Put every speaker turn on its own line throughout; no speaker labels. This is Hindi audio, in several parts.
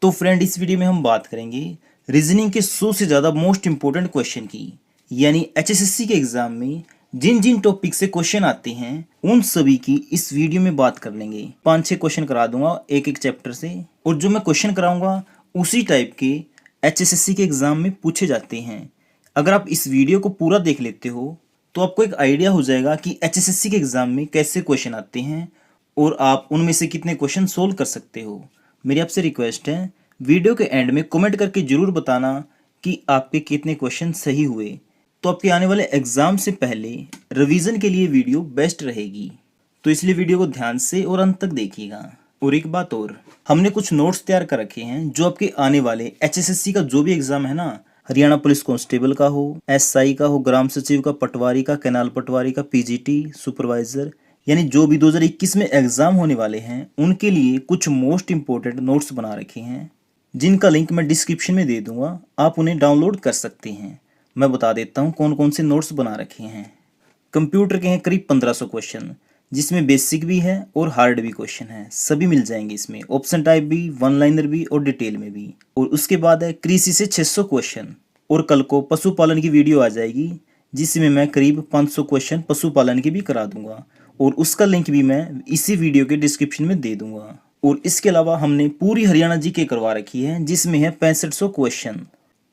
तो फ्रेंड, इस वीडियो में हम बात करेंगे रीजनिंग के 100 से ज़्यादा मोस्ट इंपॉर्टेंट क्वेश्चन की, यानी एचएसएससी के एग्जाम में जिन जिन टॉपिक से क्वेश्चन आते हैं उन सभी की इस वीडियो में बात कर लेंगे। 5-6 क्वेश्चन करा दूंगा एक एक चैप्टर से, और जो मैं क्वेश्चन कराऊंगा उसी टाइप के एचएसएससी के एग्जाम में पूछे जाते हैं। अगर आप इस वीडियो को पूरा देख लेते हो तो आपको एक आइडिया हो जाएगा कि एचएसएससी के एग्जाम में कैसे क्वेश्चन आते हैं और आप उनमें से कितने क्वेश्चन सोल्व कर सकते हो। मेरी आपसे रिक्वेस्ट है, वीडियो के एंड में कमेंट करके जरूर बताना कि आपके कितने क्वेश्चन सही हुए, तो आपके आने वाले एग्जाम से पहले रिवीजन के लिए वीडियो बेस्ट रहेगी। तो इसलिए वीडियो को ध्यान से और अंत तक देखिएगा। और एक बात और, हमने कुछ नोट्स तैयार कर रखे हैं जो आपके आने वाले एचएसएससी का जो भी एग्जाम है ना, हरियाणा पुलिस कांस्टेबल का हो, एसआई का हो, ग्राम सचिव का, पटवारी का, कैनाल पटवारी का, पीजीटी सुपरवाइजर, यानी जो भी 2021 में एग्जाम होने वाले हैं उनके लिए कुछ मोस्ट इंपॉर्टेंट नोट्स बना रखे हैं, जिनका लिंक मैं डिस्क्रिप्शन में दे दूंगा। आप उन्हें डाउनलोड कर सकते हैं। मैं बता देता हूँ कौन कौन से नोट्स बना रखे हैं। कंप्यूटर के हैं करीब 1500 क्वेश्चन, जिसमें बेसिक भी है और हार्ड भी क्वेश्चन है, सभी मिल जाएंगे इसमें। ऑप्शन टाइप भी, वन लाइनर भी और डिटेल में भी। और उसके बाद है कृषि से 600 क्वेश्चन, और कल को पशुपालन की वीडियो आ जाएगी जिसमें मैं करीब 500 क्वेश्चन पशुपालन की भी करा दूंगा, और उसका लिंक भी मैं इसी वीडियो के डिस्क्रिप्शन में दे दूंगा। और इसके अलावा हमने पूरी हरियाणा जीके करवा रखी है, जिसमें है 6500 क्वेश्चन,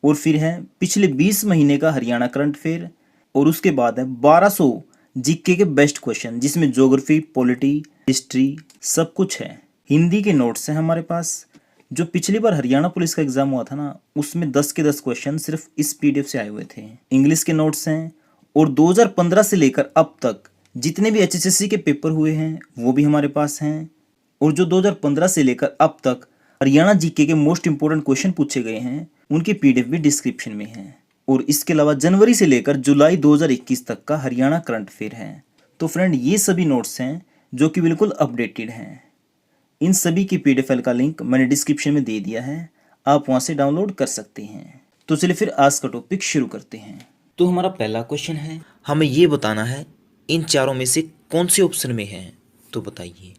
और फिर है पिछले 20 महीने का हरियाणा करंट अफेयर, और उसके बाद है 1200 जीके के बेस्ट क्वेश्चन, जिसमें ज्योग्राफी, पॉलिटी, हिस्ट्री सब कुछ है। हिंदी के नोट्स हैं हमारे पास। जो पिछली बार हरियाणा पुलिस का एग्जाम हुआ था ना, उसमें 10 के 10 क्वेश्चन सिर्फ इस पीडीएफ से आए हुए थे। इंग्लिश के नोट्स हैं, और 2015 से लेकर अब तक जितने भी एचएसएससी के पेपर हुए हैं वो भी हमारे पास हैं, और जो 2015 से लेकर अब तक हरियाणा जीके के मोस्ट इंपोर्टेंट क्वेश्चन पूछे गए हैं उनकी पीडीएफ भी डिस्क्रिप्शन में है। और इसके अलावा जनवरी से लेकर जुलाई 2021 तक का हरियाणा करंट अफेयर है। तो फ्रेंड, ये सभी नोट्स हैं जो कि बिल्कुल अपडेटेड हैं। इन सभी की पीडीएफ फाइल का लिंक मैंने डिस्क्रिप्शन में दे दिया है, आप वहां से डाउनलोड कर सकते हैं। तो चलिए फिर आज का टॉपिक शुरू करते हैं। तो हमारा पहला क्वेश्चन है, हमें ये बताना है इन चारों में से कौन से ऑप्शन में है। तो बताइए।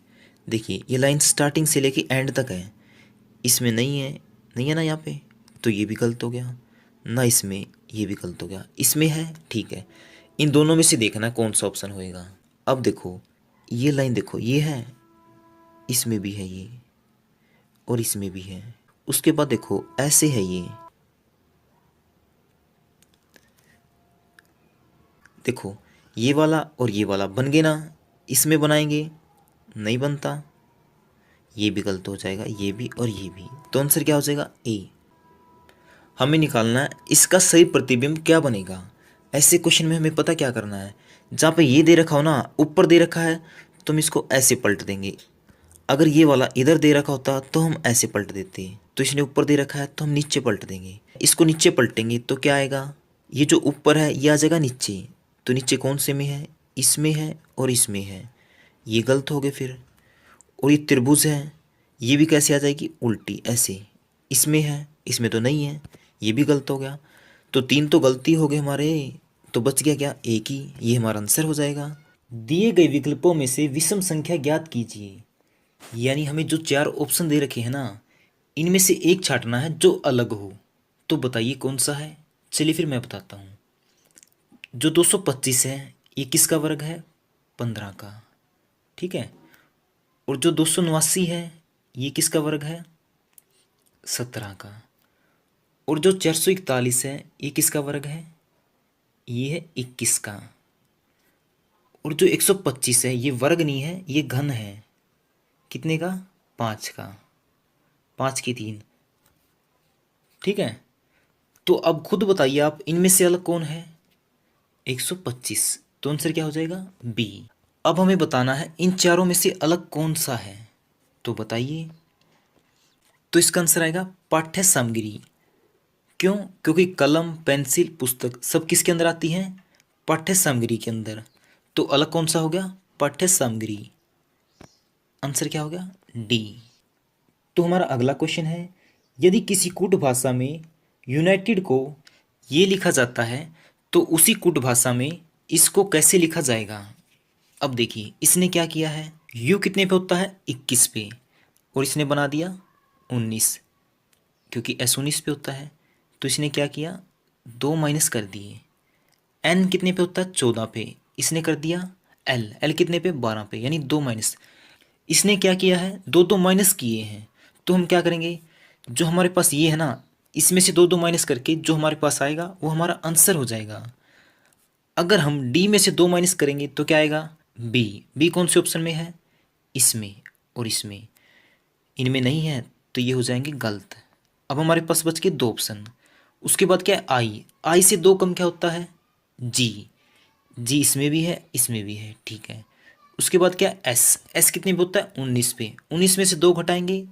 देखिए, ये लाइन स्टार्टिंग से लेके एंड तक है, इसमें नहीं है ना यहाँ पे, तो ये भी गलत हो गया ना, इसमें ये भी गलत हो गया, इसमें है, ठीक है। इन दोनों में से देखना कौन सा ऑप्शन होएगा। अब देखो, ये लाइन देखो, ये है, इसमें भी है ये, और इसमें भी है। उसके बाद देखो ऐसे है ये, देखो ये वाला और ये वाला बन गए ना, इसमें बनाएंगे नहीं बनता, ये भी गलत हो जाएगा, ये भी और ये भी। तो आंसर क्या हो जाएगा? ए। हमें निकालना है इसका सही प्रतिबिंब क्या बनेगा। ऐसे क्वेश्चन में हमें पता क्या करना है, जहाँ पे ये दे रखा हो ना, ऊपर दे रखा है तो हम इसको ऐसे पलट देंगे। अगर ये वाला इधर दे रखा होता तो हम ऐसे पलट देते, तो इसने ऊपर दे रखा है तो हम नीचे पलट देंगे। इसको नीचे पलटेंगे तो क्या आएगा, ये जो ऊपर है ये आ जाएगा नीचे। तो नीचे कौन से में है? इसमें है और इसमें है, ये गलत हो गए फिर। और ये त्रिभुज है, ये भी कैसे आ जाएगी? उल्टी ऐसे। इसमें है, इसमें तो नहीं है, ये भी गलत हो गया। तो 3 तो गलती हो गए हमारे, तो बच गया क्या? एक ही। ये हमारा आंसर हो जाएगा। दिए गए विकल्पों में से विषम संख्या ज्ञात कीजिए। यानी हमें जो 4 ऑप्शन दे रखे हैं ना, इनमें से एक छांटना है जो अलग हो। तो बताइए कौन सा है। चलिए फिर मैं बताता हूँ। जो 225 है ये किसका वर्ग है? 15 का, ठीक है। और जो 289 है ये किसका वर्ग है? 17 का। और जो 441 है ये किसका वर्ग है? ये है 21 का। और जो 125 है ये वर्ग नहीं है, ये घन है। कितने का? 5 का। 5 की 3, ठीक है। तो अब खुद बताइए आप, इनमें से अलग कौन है? 125। तो आंसर क्या हो जाएगा? बी। अब हमें बताना है इन चारों में से अलग कौन सा है। तो बताइए। तो इसका आंसर आएगा पाठ्य सामग्री। क्यों? क्योंकि कलम, पेंसिल, पुस्तक सब किसके अंदर आती हैं? पाठ्य सामग्री के अंदर। तो अलग कौन सा हो गया? पाठ्य सामग्री। आंसर क्या हो गया? डी। तो हमारा अगला क्वेश्चन है, यदि किसी कूट भाषा में यूनाइटेड को ये लिखा जाता है तो उसी कूट भाषा में इसको कैसे लिखा जाएगा। अब देखिए, इसने क्या किया है, यू कितने पे होता है? 21 पे, और इसने बना दिया 19।
क्योंकि S 19 पे होता है, तो इसने क्या किया, 2 माइनस कर दिए। N कितने पे होता है, 14 पे, इसने कर दिया L कितने पे, 12 पे, यानी 2 माइनस। इसने क्या किया है, दो दो माइनस किए हैं। तो हम क्या करेंगे, जो हमारे पास ये है ना, इसमें से दो दो माइनस करके जो हमारे पास आएगा वो हमारा आंसर हो जाएगा। अगर हम डी में से दो माइनस करेंगे तो क्या आएगा, बी कौन से ऑप्शन में है, इसमें और इसमें, इनमें नहीं है, तो ये हो जाएंगे गलत। अब हमारे पास बच के दो ऑप्शन। उसके बाद क्या है, आई से दो कम क्या होता है, जी इसमें भी है, इसमें भी है, ठीक है। उसके बाद क्या, एस कितने पे होता है, 19 पे, 19 में से दो घटाएंगे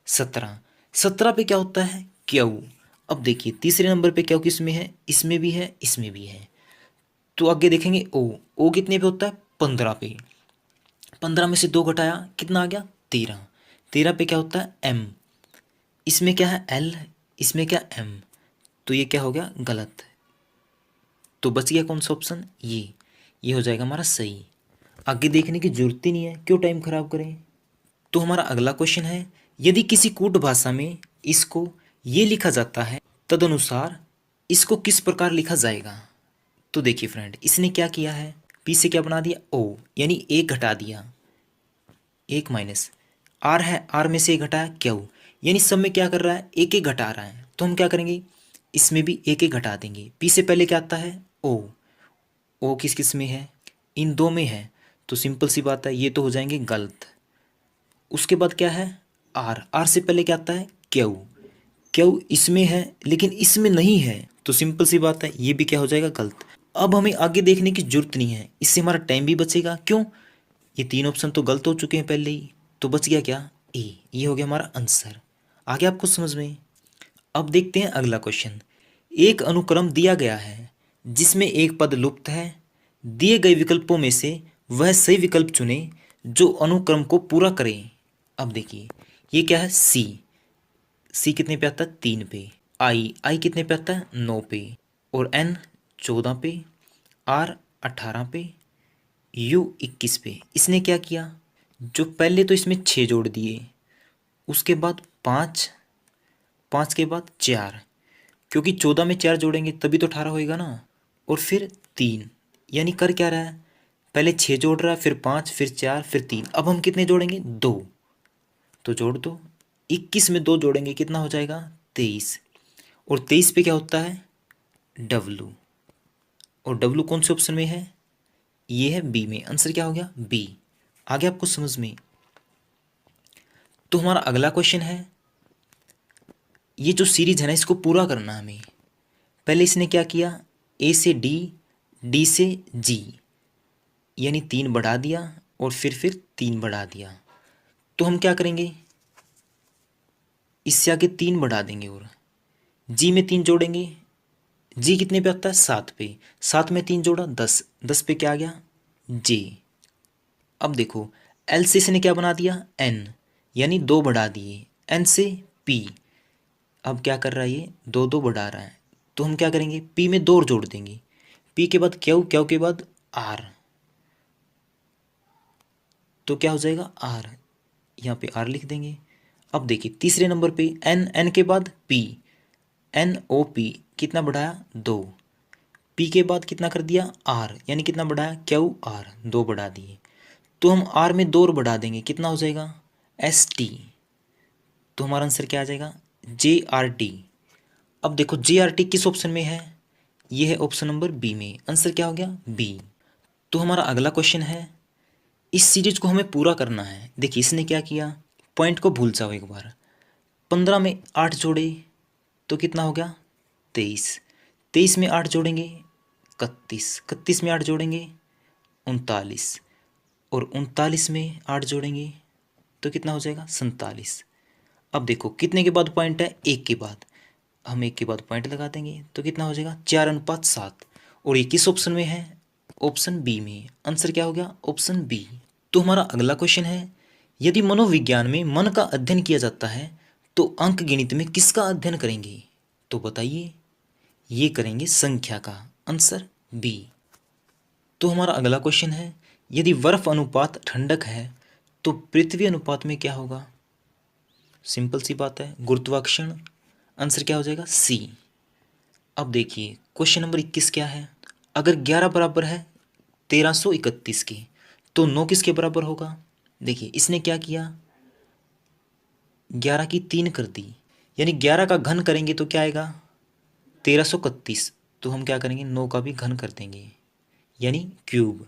17, 17 पे क्या होता है, क्यू। अब देखिए तीसरे नंबर पे क्यू किस में है, इसमें भी है, इसमें भी है। तो आगे देखेंगे ओ कितने पे होता है, 15 पे, 15 में से दो घटाया कितना आ गया, 13, 13 पे क्या होता है, एम, इसमें क्या है एल, इसमें क्या एम, तो ये क्या हो गया, गलत। तो बच गया कौन सा ऑप्शन, ये हो जाएगा हमारा सही। आगे देखने की जरूरत ही नहीं है, क्यों टाइम खराब करें। तो हमारा अगला क्वेश्चन है, यदि किसी कूट भाषा में इसको ये लिखा जाता है, तदनुसार इसको किस प्रकार लिखा जाएगा। तो देखिए फ्रेंड, इसने क्या किया है, पी से क्या बना दिया, ओ, यानी एक घटा दिया, एक माइनस, आर है, आर में से एक घटाया क्यू, यानी सब में क्या कर रहा है, एक एक घटा रहा है। तो हम क्या करेंगे, इसमें भी एक एक घटा देंगे। पी से पहले क्या आता है, ओ किस किस में है, इन दो में है, तो सिंपल सी बात है, ये तो हो जाएंगे गलत। उसके बाद क्या है, आर से पहले क्या आता है, क्यू इसमें है लेकिन इसमें नहीं है, तो सिंपल सी बात है, ये भी क्या हो जाएगा, गलत। अब हमें आगे देखने की जरूरत नहीं है, इससे हमारा टाइम भी बचेगा। क्यों, ये तीन ऑप्शन तो गलत हो चुके हैं पहले ही, तो बच गया क्या, ए, ये हो गया हमारा आंसर। आगे आपको समझ में। अब देखते हैं अगला क्वेश्चन। एक अनुक्रम दिया गया है जिसमें एक पद लुप्त है, दिए गए विकल्पों में से वह सही विकल्प चुने जो अनुक्रम को पूरा करे। अब देखिए ये क्या है, सी कितने पे आता है, 3 पे, आई कितने पे आता है, 9 पे, और एन 14 पे, आर 18 पे, यू 21 पे। इसने क्या किया, जो पहले तो इसमें 6 जोड़ दिए, उसके बाद 5, 5 के बाद 4, क्योंकि 14 में 4 जोड़ेंगे तभी तो 18 होएगा ना, और फिर 3, यानी कर क्या रहा है, पहले 6 जोड़ रहा है, फिर 5, फिर 4, फिर 3। अब हम कितने जोड़ेंगे, 2, तो जोड़ दो, 21 में 2 जोड़ेंगे कितना हो जाएगा, 23, और 23 पे क्या होता है, डब्लू, और डब्लू कौन से ऑप्शन में है, ये है बी में, आंसर क्या हो गया, बी। आगे आपको समझ में। तो हमारा अगला क्वेश्चन है, ये जो सीरीज है ना, इसको पूरा करना हमें। पहले इसने क्या किया, ए से डी, डी से जी, यानी 3 बढ़ा दिया, और फिर 3 बढ़ा दिया। तो हम क्या करेंगे, इससे आगे 3 बढ़ा देंगे, और जी में 3 जोड़ेंगे, जी कितने पे आता है, 7 पे, 7 में 3 जोड़ा 10, 10 पे क्या आ गया, जे। अब देखो एल से इसने क्या बना दिया, एन, यानी 2 बढ़ा दिए, एन से पी, अब क्या कर रहा है, ये 2 2 बढ़ा रहा है, तो हम क्या करेंगे, पी में 2 और जोड़ देंगे, पी के बाद क्यू, क्यू के बाद आर, तो क्या हो जाएगा, आर, यहाँ पे आर लिख देंगे। अब देखिए तीसरे नंबर पे एन, एन के बाद पी, एन ओ पी, कितना बढ़ाया, 2, पी के बाद कितना कर दिया, आर, यानी कितना बढ़ाया, क्यू आर, 2 बढ़ा दिए। तो हम आर में 2 और बढ़ा देंगे, कितना हो जाएगा, एस टी, तो हमारा आंसर क्या आ जाएगा, जे आर टी। अब देखो जे आर टी किस ऑप्शन में है, ये है ऑप्शन नंबर बी में, आंसर क्या हो गया, बी। तो हमारा अगला क्वेश्चन है, इस सीरीज को हमें पूरा करना है। देखिए इसने क्या किया, पॉइंट को भूल जाओ एक बार, 15 में 8 जोड़े तो कितना हो गया, 23, 23 में 8 जोड़ेंगे 31, 31 में 8 जोड़ेंगे 39, और 39 में 8 जोड़ेंगे तो कितना हो जाएगा, 47। अब देखो कितने के बाद पॉइंट है, एक के बाद, हम एक के बाद पॉइंट लगा देंगे तो कितना हो जाएगा, 4:7, और ये किस ऑप्शन में है, ऑप्शन बी में, आंसर क्या हो गया, ऑप्शन बी। तो हमारा अगला क्वेश्चन है, यदि मनोविज्ञान में मन का अध्ययन किया जाता है तो अंक गणित में किसका अध्ययन करेंगे। तो बताइए, ये करेंगे संख्या का, आंसर बी। तो हमारा अगला क्वेश्चन है, यदि बर्फ अनुपात ठंडक है तो पृथ्वी अनुपात में क्या होगा। सिंपल सी बात है, गुरुत्वाकर्षण। आंसर क्या हो जाएगा? सी। अब देखिए क्वेश्चन नंबर 21 क्या है। अगर 11 बराबर है 1331 के तो 9 किसके बराबर होगा? देखिए इसने क्या किया, 11 की 3 कर दी, यानी 11 का घन करेंगे तो क्या आएगा? 1331। तो हम क्या करेंगे, 9 का भी घन कर देंगे, यानी क्यूब।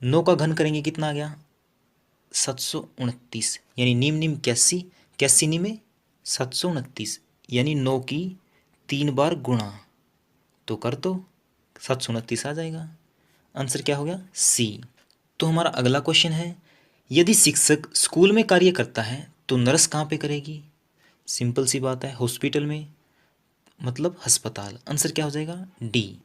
9 का घन करेंगे कितना आ गया? 729, यानी नीम नीम 81, 81 नीम 729, यानी 9 की 3 बार गुणा, तो कर दो 729 आ जाएगा। आंसर क्या हो गया? सी। तो हमारा अगला क्वेश्चन है, यदि शिक्षक स्कूल में कार्य करता है तो नर्स कहाँ पे करेगी? सिंपल सी बात है, हॉस्पिटल में, मतलब अस्पताल। आंसर क्या हो जाएगा? डी।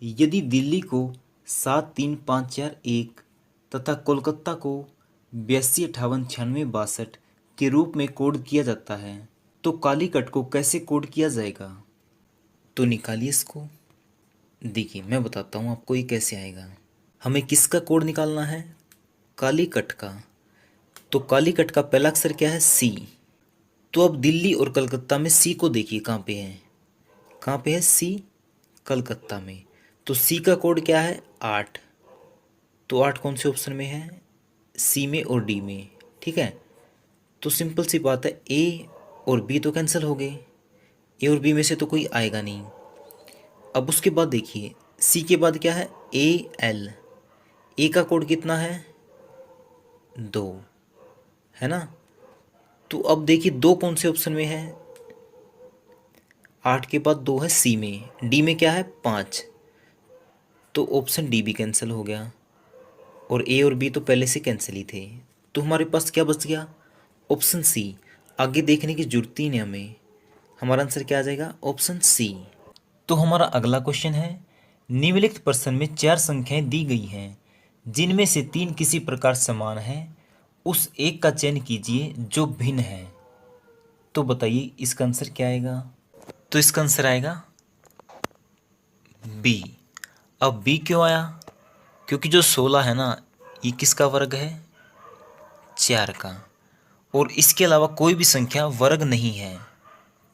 यदि दिल्ली को 7354 तथा कोलकाता को 825896 के रूप में कोड किया जाता है तो कालीकट को कैसे कोड किया जाएगा? तो निकालिए इसको। देखिए मैं बताता हूँ आपको ये कैसे आएगा। हमें किसका कोड निकालना है? कालीकट का। तो कालीकट का पहला अक्षर क्या है? सी। तो अब दिल्ली और कलकत्ता में सी को देखिए कहाँ पे है, कहाँ पे है? सी, कलकत्ता में। तो सी का कोड क्या है? 8। तो 8 कौन से ऑप्शन में है? सी में और डी में। ठीक है, तो सिंपल सी बात है, ए और बी तो कैंसिल हो गए, ए और बी में से तो कोई आएगा नहीं। अब उसके बाद देखिए सी के बाद क्या है? A L. ए का कोड कितना है? 2, है ना। तो अब देखिए 2 कौन से ऑप्शन में है? 8 के बाद 2 है सी में, डी में क्या है? 5। तो ऑप्शन डी भी कैंसिल हो गया, और ए और बी तो पहले से कैंसिल ही थे। तो हमारे पास क्या बच गया? Option C. आगे देखने की जरूरत ही नहीं हमें, हमारा आंसर क्या आ जाएगा? Option C. तो हमारा अगला क्वेश्चन है, निम्नलिखित प्रश्न में 4 संख्याएं दी गई हैं जिनमें से 3 किसी प्रकार समान है, उस एक का चयन कीजिए जो भिन्न है। तो बताइए इसका आंसर क्या आएगा? तो इसका आंसर आएगा बी। अब बी क्यों आया? क्योंकि जो 16 है ना, ये किसका वर्ग है? 4 का, और इसके अलावा कोई भी संख्या वर्ग नहीं है।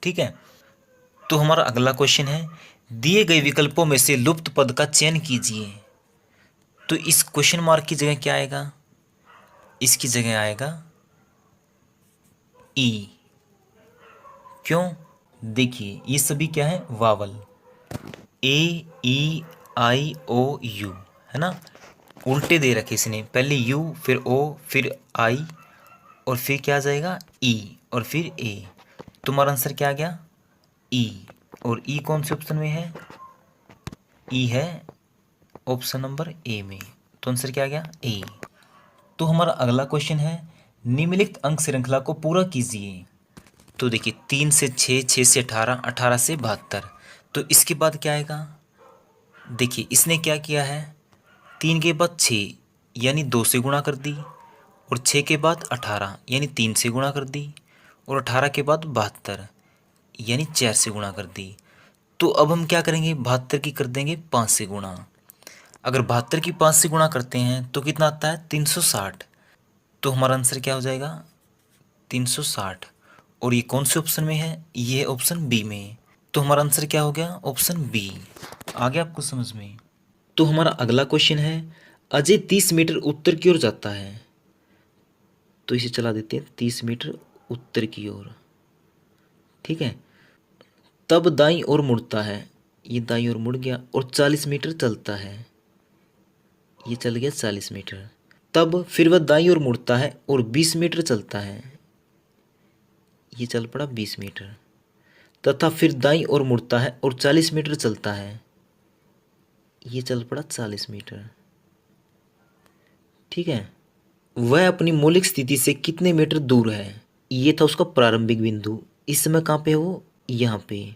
ठीक है, तो हमारा अगला क्वेश्चन है, दिए गए विकल्पों में से लुप्त पद का चयन कीजिए। तो इस क्वेश्चन मार्क की जगह क्या आएगा? इसकी जगह आएगा ई। क्यों? देखिए ये सभी क्या है? Vowel. A E I O you, है ना। उल्टे दे रखे इसने, पहले यू फिर ओ फिर आई और फिर क्या आ जाएगा? ई और फिर ए। तुम्हारा आंसर क्या आ गया? ई। और ई कौन से ऑप्शन में है? ई है ऑप्शन नंबर ए में। तो आंसर क्या आ गया? ए। तो हमारा अगला क्वेश्चन है, निम्नलिखित अंक श्रृंखला को पूरा कीजिए। तो देखिए 3 से 6, 6 से 18, 18 से 72। तो इसके बाद क्या आएगा? देखिए इसने क्या किया है, 3 के बाद 6 यानी 2 से गुणा कर दी, और 6 के बाद 18 यानी 3 से गुणा कर दी, और 18 के बाद 72 यानी 4 से गुणा कर दी। तो अब हम क्या करेंगे, 72 की कर देंगे 5 से गुणा। अगर 72 की 5 से गुणा करते हैं तो कितना आता है? 360। तो हमारा आंसर क्या हो जाएगा? 360। और ये कौन से ऑप्शन में है? ये ऑप्शन बी में। तो हमारा आंसर क्या हो गया? Option B. आ गया आपको समझ में? तो हमारा अगला क्वेश्चन है, अजय 30 मीटर उत्तर की ओर जाता है। तो इसे चला देते हैं 30 मीटर उत्तर की ओर। ठीक है, तब दाईं ओर मुड़ता है, ये दाईं ओर मुड़ गया, और 40 मीटर चलता है, ये चल गया 40 मीटर। तब फिर वह दाईं ओर मुड़ता है और 20 मीटर चलता है, ये चल पड़ा 20 मीटर। तथा फिर दाईं ओर मुड़ता है और 40 मीटर चलता है, ये चल पड़ा 40 मीटर। ठीक है, वह अपनी मौलिक स्थिति से कितने मीटर दूर है? ये था उसका प्रारंभिक बिंदु। इस समय कहाँ पे है वो? यहाँ पे।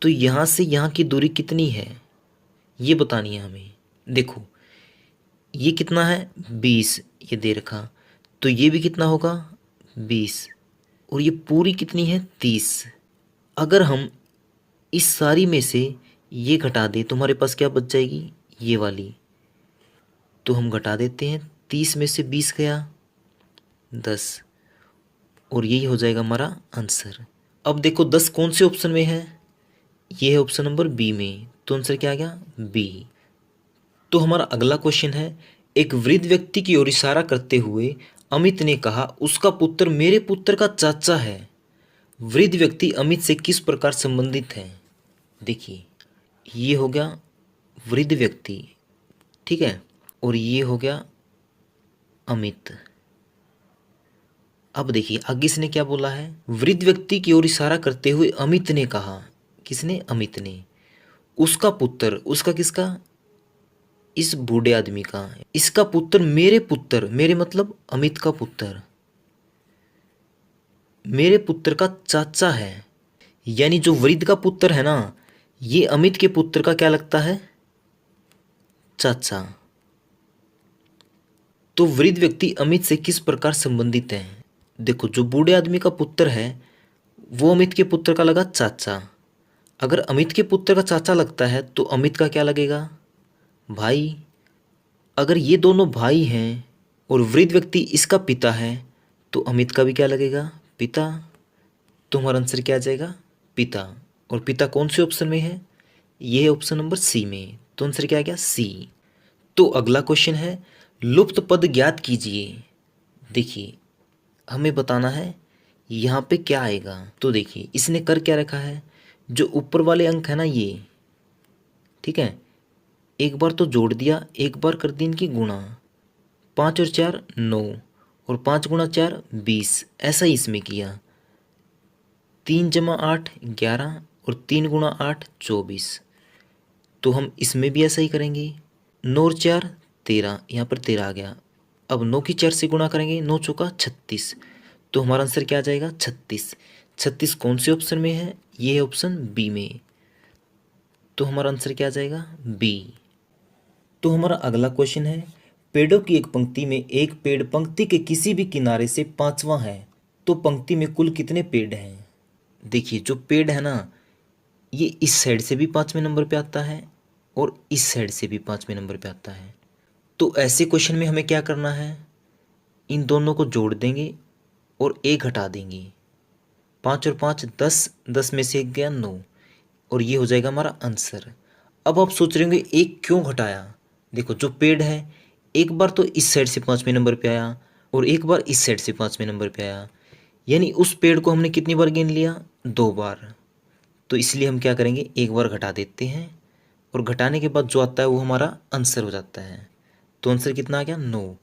तो यहाँ से यहाँ की दूरी कितनी है ये बतानी है हमें। देखो ये कितना है? 20, ये दे रखा। तो ये भी कितना होगा? 20। और ये पूरी कितनी है? 30। अगर हम इस सारी में से ये घटा दें तो हमारे पास क्या बच जाएगी? ये वाली। तो हम घटा देते हैं, 30 में से 20 गया 10, और यही हो जाएगा हमारा आंसर। अब देखो 10 कौन से ऑप्शन में है, ये है ऑप्शन नंबर बी में, तो आंसर क्या आ गया बी। तो हमारा अगला क्वेश्चन है, एक वृद्ध व्यक्ति की ओर इशारा करते हुए अमित ने कहा उसका पुत्र मेरे पुत्र का चाचा है। वृद्ध व्यक्ति अमित से किस प्रकार संबंधित है। देखिए ये हो गया वृद्ध व्यक्ति, ठीक है, और ये हो गया अमित। अब देखिए आगे इसने क्या बोला है, वृद्ध व्यक्ति की ओर इशारा करते हुए अमित ने कहा, किसने, अमित ने, उसका पुत्र, उसका किसका, इस बूढ़े आदमी का, इसका पुत्र मेरे पुत्र, मेरे मतलब अमित का पुत्र, मेरे पुत्र का चाचा है। यानी जो वृद्ध का पुत्र है ना, ये अमित के पुत्र का क्या लगता है, चाचा। तो वृद्ध व्यक्ति अमित से किस प्रकार संबंधित है। देखो जो बूढ़े आदमी का पुत्र है वो अमित के पुत्र का लगा चाचा। अगर अमित के पुत्र का चाचा लगता है तो अमित का क्या लगेगा, भाई। अगर ये दोनों भाई हैं और वृद्ध व्यक्ति इसका पिता है तो अमित का भी क्या लगेगा, पिता। तो हमारा आंसर क्या आ जाएगा, पिता। और पिता कौन से ऑप्शन में है, ये है ऑप्शन नंबर सी में, तो आंसर क्या आ गया सी। तो अगला क्वेश्चन है, लुप्त पद ज्ञात कीजिए। देखिए हमें बताना है यहाँ पे क्या आएगा। तो देखिए इसने कर क्या रखा है, जो ऊपर वाले अंक है ना ये, ठीक है, एक बार तो जोड़ दिया, एक बार कर दी इनकी गुणा, 5 और 4 9, और 5 गुणा 4 20, ऐसा ही इसमें किया। 3 जमा 8 11, और 3 गुणा 8 24। तो हम इसमें भी ऐसा ही करेंगे। 9 और 4 13, यहाँ पर 13 आ गया। अब 9 की 4 से गुणा करेंगे, 9 चौका 36। तो हमारा आंसर क्या आ जाएगा 36। 36 कौन से ऑप्शन में है, ये है ऑप्शन बी में, तो हमारा आंसर क्या आ जाएगा बी। तो हमारा अगला क्वेश्चन है, पेड़ों की एक पंक्ति में एक पेड़ पंक्ति के किसी भी किनारे से 5वां है, तो पंक्ति में कुल कितने पेड़ हैं। देखिए जो पेड़ है ना, ये इस साइड से भी 5वें नंबर पे आता है और इस साइड से भी 5वें नंबर पे आता है। तो ऐसे क्वेश्चन में हमें क्या करना है, इन दोनों को जोड़ देंगे और एक घटा देंगे। 5 और 5 10, 10 में से 1 गया 9, और ये हो जाएगा हमारा आंसर। अब आप सोच रहे होंगे एक क्यों घटाया। देखो जो पेड़ है एक बार तो इस साइड से 5वें नंबर पे आया और एक बार इस साइड से 5वें नंबर पे आया, यानी उस पेड़ को हमने कितनी बार गिन लिया, 2 बार। तो इसलिए हम क्या करेंगे, एक बार घटा देते हैं, और घटाने के बाद जो आता है वो हमारा आंसर हो जाता है। तो आंसर कितना आ गया 9।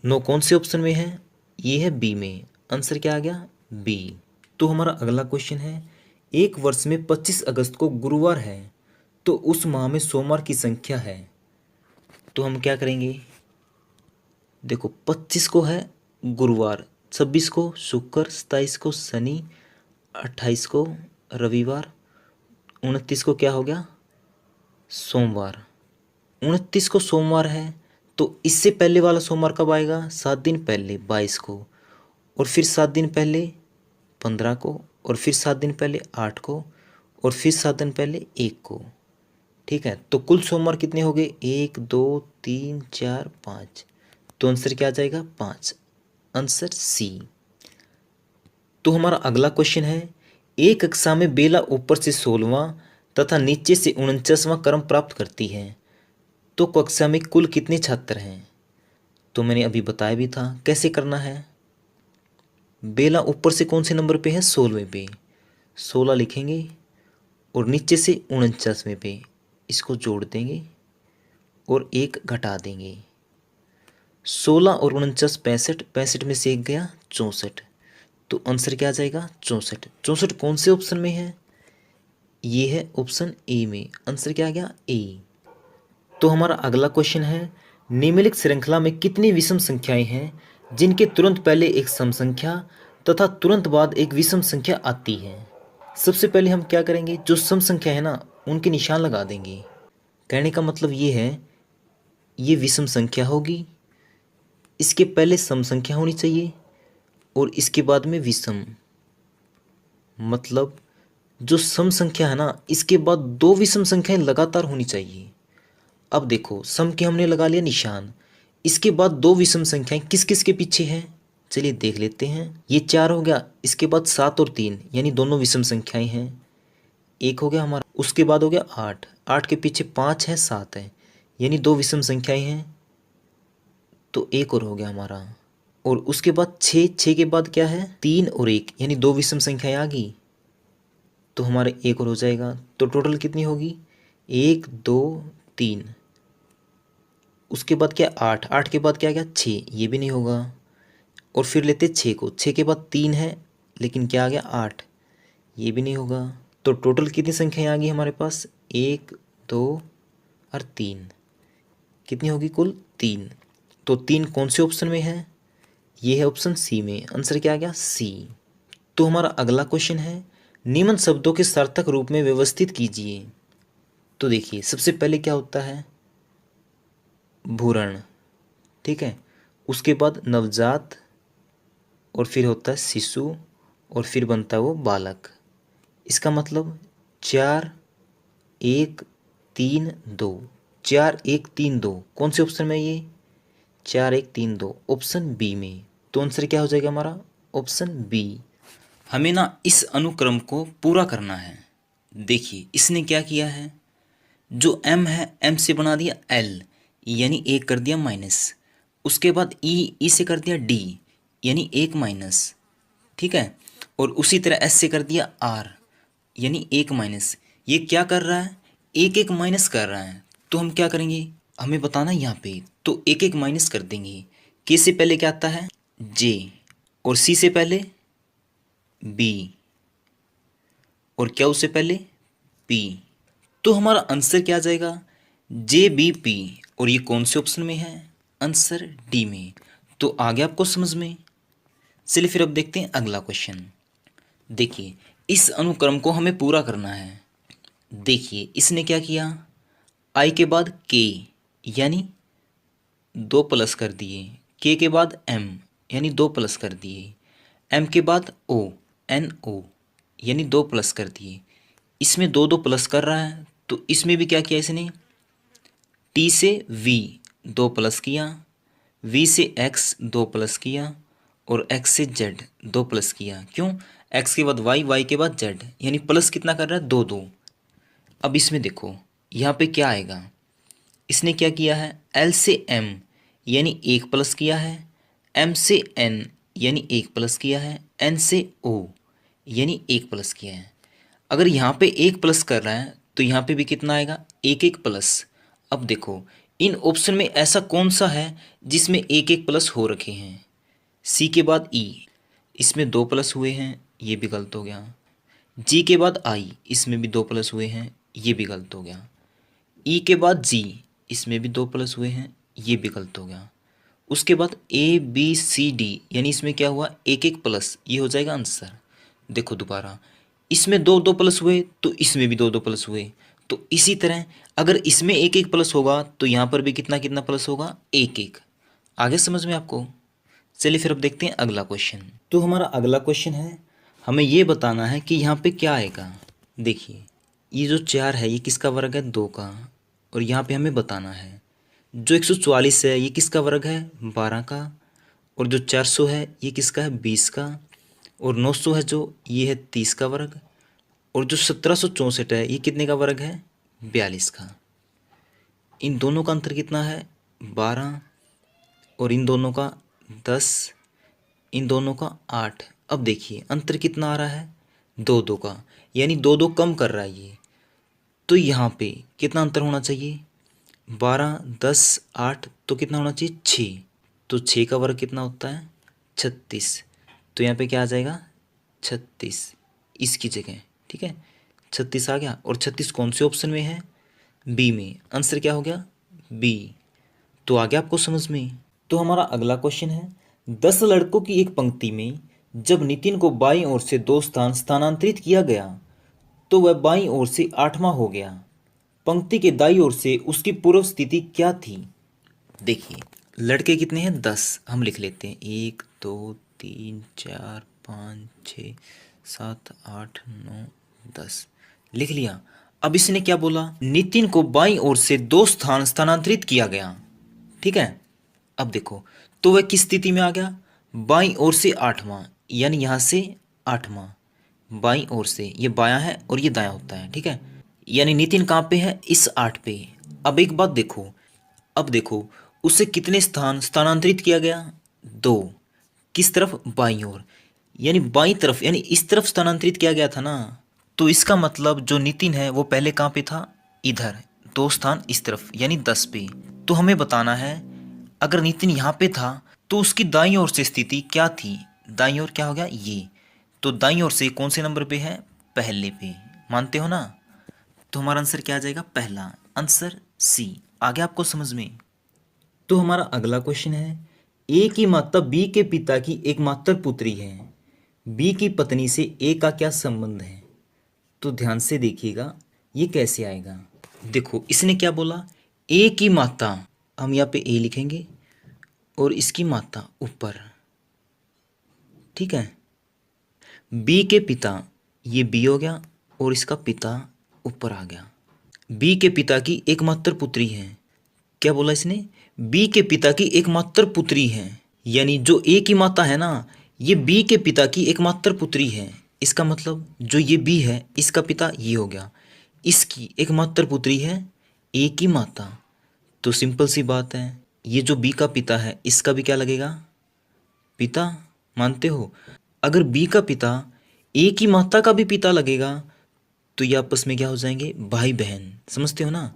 9 कौन से ऑप्शन में है, ये है बी में, आंसर क्या आ गया बी। तो हमारा अगला क्वेश्चन है, एक वर्ष में 25 अगस्त को गुरुवार है, तो उस माह में सोमवार की संख्या है। तो हम क्या करेंगे, देखो 25 को है गुरुवार, 26 को शुक्र, 27 को शनि, 28 को रविवार, 29 को क्या हो गया सोमवार। 29 को सोमवार है, तो इससे पहले वाला सोमवार कब आएगा, 7 दिन पहले 22 को, और फिर 7 दिन पहले 15 को, और फिर 7 दिन पहले 8 को, और फिर 7 दिन पहले 1 को। ठीक है, तो कुल सोमवार कितने हो गए, 1 2 3 4 5। तो आंसर क्या आ जाएगा 5, आंसर सी। तो हमारा अगला क्वेश्चन है, एक कक्षा में बेला ऊपर से 16वां तथा नीचे से 49वां क्रम प्राप्त करती है, तो कक्षा में कुल कितने छात्र हैं। तो मैंने अभी बताया भी था कैसे करना है। बेला ऊपर से कौन से नंबर पे है, 16वें पे, 16 लिखेंगे, और नीचे से 49वें पे, इसको जोड़ देंगे और 1 घटा देंगे। 16 और 49 65, 65 में से 1 गया 64। तो आंसर क्या आ जाएगा 64। 64 कौन से ऑप्शन में है, ये है ऑप्शन ए में, आंसर क्या आ गया ए। तो हमारा अगला क्वेश्चन है, निम्नलिखित श्रृंखला में कितनी विषम संख्याएं हैं जिनके तुरंत पहले एक सम संख्या तथा तुरंत बाद एक विषम संख्या आती है। सबसे पहले हम क्या करेंगे, जो सम संख्या है ना उनके निशान लगा देंगे। कहने का मतलब ये है, ये विषम संख्या होगी, इसके पहले सम संख्या होनी चाहिए और इसके बाद में विषम। मतलब जो सम संख्या है ना, इसके बाद 2 विषम संख्याएं लगातार होनी चाहिए। अब देखो सम के हमने लगा लिया निशान, इसके बाद 2 विषम संख्याएं किस किस के पीछे हैं, चलिए देख लेते हैं। ये 4 हो गया, इसके बाद 7 और 3 यानी दोनों विषम संख्याएं हैं। 1 हो गया हमारा, उसके बाद हो गया 8, 8 के पीछे 5 है 7 है यानी 2 विषम संख्याएं हैं, तो 1 और हो गया हमारा। और उसके बाद 6, 6 के बाद क्या है 3 और 1 यानी 2 विषम संख्याएं आ गई, तो हमारे 1 और हो जाएगा। तो टोटल कितनी होगी 1 2 3। उसके बाद क्या 8, 8 के बाद क्या आ गया 6, ये भी नहीं होगा। और फिर लेते 6 को, 6 के बाद 3 है लेकिन क्या आ गया 8, ये भी नहीं होगा। तो टोटल कितनी संख्याएं आ गई हमारे पास 1 2 और 3, कितनी होगी कुल 3। तो 3 कौन से ऑप्शन में है, ये है ऑप्शन सी में। आंसर क्या आ गया सी। तो हमारा अगला क्वेश्चन है निम्न शब्दों के सार्थक रूप में व्यवस्थित कीजिए। तो देखिए सबसे पहले क्या होता है भूरण, ठीक है, उसके बाद नवजात, और फिर होता है शिशु, और फिर बनता है वो बालक। इसका मतलब 4 1 3 2, 4 1 3 2 कौन से ऑप्शन में है ये 4 1 3 2 ऑप्शन बी में। तो आंसर क्या हो जाएगा हमारा ऑप्शन बी।
हमें ना इस अनुक्रम को पूरा करना है। देखिए इसने क्या किया है, जो m है m से बना दिया l यानी 1 कर दिया माइनस, उसके बाद e से कर दिया d यानी 1 माइनस, ठीक है, और उसी तरह s से कर दिया r यानी 1 माइनस। ये क्या कर रहा है 1 1 माइनस कर रहा है, तो हम क्या करेंगे हमें बताना यहाँ पे, तो 1 1 माइनस कर देंगे। k से पहले क्या आता है j, और c से पहले b, और क्या उससे पहले p। तो हमारा आंसर क्या आ जाएगा JBP, और ये कौन से ऑप्शन में है आंसर डी में। तो आगे आपको समझ में। चलिए फिर अब देखते हैं अगला क्वेश्चन। देखिए इस अनुक्रम को हमें पूरा करना है। देखिए इसने क्या किया I के बाद K यानी 2 प्लस कर दिए, K के बाद M यानी 2 प्लस कर दिए, M के बाद O NO यानी 2 प्लस कर दिए। इसमें 2 2 प्लस कर रहा है, तो इसमें भी क्या किया इसने T से V 2 प्लस किया, V से X 2 प्लस किया, और X से Z 2 प्लस किया। क्यों X के बाद Y, Y के बाद Z यानी प्लस कितना कर रहा है 2 2। अब इसमें देखो यहाँ पे क्या आएगा, इसने क्या किया है L से M यानी 1 प्लस किया है, M से N यानी 1 प्लस किया है, N से O यानी 1 प्लस किया है। अगर यहाँ पे 1 प्लस कर रहा है तो यहाँ पे भी कितना आएगा 1 1 प्लस। अब देखो इन ऑप्शन में ऐसा कौन सा है जिसमें 1 1 प्लस हो रखे हैं। C के बाद E, इसमें 2 प्लस हुए हैं, ये भी गलत हो गया। G के बाद I, इसमें भी 2 प्लस हुए हैं, ये भी गलत हो गया। E के बाद G, इसमें भी 2 प्लस हुए हैं, ये भी गलत हो गया। उसके बाद A B C D यानी इसमें क्या हुआ 1 1 प्लस, ये हो जाएगा आंसर। देखो दोबारा इसमें 2 2 प्लस हुए तो इसमें भी 2 2 प्लस हुए, तो इसी तरह अगर इसमें 1 1 प्लस होगा तो यहाँ पर भी कितना कितना प्लस होगा 1 1। आगे समझ में आपको। चलिए फिर अब देखते हैं अगला क्वेश्चन। तो हमारा अगला क्वेश्चन है हमें ये बताना है कि यहाँ पे क्या आएगा। देखिए ये जो 4 है ये किसका वर्ग है 2 का, और यहाँ पे हमें बताना है जो 144 है ये किसका वर्ग है 12 का, और जो 400 है ये किसका है 20 का, और 900 है जो ये है 30 का वर्ग, और जो 1764 है ये कितने का वर्ग है 42 का। इन दोनों का अंतर कितना है 12, और इन दोनों का 10, इन दोनों का 8। अब देखिए अंतर कितना आ रहा है 2 2 का, यानी 2 2 कम कर रहा है ये। तो यहाँ पे कितना अंतर होना चाहिए 12 10 8, तो कितना होना चाहिए 6। तो 6 का वर्ग कितना होता है 36। तो यहाँ पे क्या आ जाएगा 36 इसकी जगह, ठीक है 36 आ गया। और 36 कौन से ऑप्शन में है बी में। आंसर क्या हो गया बी। तो आ गया आपको समझ में। तो हमारा अगला क्वेश्चन है 10 लड़कों की एक पंक्ति में जब नितिन को बाईं ओर से 2 स्थान स्थानांतरित किया गया तो वह बाईं ओर से 8वां हो गया। पंक्ति के दाईं ओर से उसकी पूर्व स्थिति क्या थी। देखिए लड़के कितने हैं 10, हम लिख लेते हैं 1 2 3 4 5 6 7 8 9 10 लिख लिया। अब इसने क्या बोला नितिन को बाईं ओर से 2 स्थान स्थानांतरित किया गया, ठीक है। अब देखो तो वह किस स्थिति में आ गया
बाईं ओर से 8वां, यानी यहाँ से 8वां, बाईं ओर से, ये बायां है और ये दायां होता है, ठीक है। यानी नितिन कहाँ पे है, इस 8 पे। अब एक बात देखो, अब देखो उसे कितने स्थान स्थानांतरित किया गया, 2। किस तरफ, बाईं ओर, यानी बाईं तरफ, यानी इस तरफ स्थानांतरित किया गया था ना। तो इसका मतलब जो नितिन है वो पहले कहाँ पे था, इधर, 2 स्थान इस तरफ, यानी 10 पे। तो हमें बताना है अगर नितिन यहाँ पे था तो उसकी दाईं ओर से स्थिति क्या थी, दाईं ओर क्या हो गया, ये। तो दाईं ओर से कौन से नंबर पे है, पहले पे, मानते हो ना। तो हमारा आंसर क्या आ जाएगा, पहला, आंसर सी। आगे आपको समझ में। तो हमारा अगला क्वेश्चन है, ए की माता बी के पिता की एकमात्र पुत्री है, बी की पत्नी से ए का क्या संबंध है। तो ध्यान से देखिएगा ये कैसे आएगा। देखो इसने क्या बोला, ए की माता, हम यहाँ पे ए लिखेंगे और इसकी माता ऊपर, ठीक है। बी के पिता, ये बी हो गया और इसका पिता ऊपर आ गया। बी के पिता की एकमात्र पुत्री है, क्या बोला इसने, बी के पिता की एकमात्र पुत्री है, यानी जो ए की माता है ना, ये बी के पिता की एकमात्र पुत्री है। इसका मतलब जो ये बी है इसका पिता ये हो गया, इसकी एकमात्र पुत्री है ए की माता। तो सिंपल सी बात है, ये जो बी का पिता है इसका भी क्या लगेगा, पिता, मानते हो। अगर बी का पिता ए की माता का भी पिता लगेगा तो ये आपस में क्या हो जाएंगे, भाई बहन, समझते हो ना।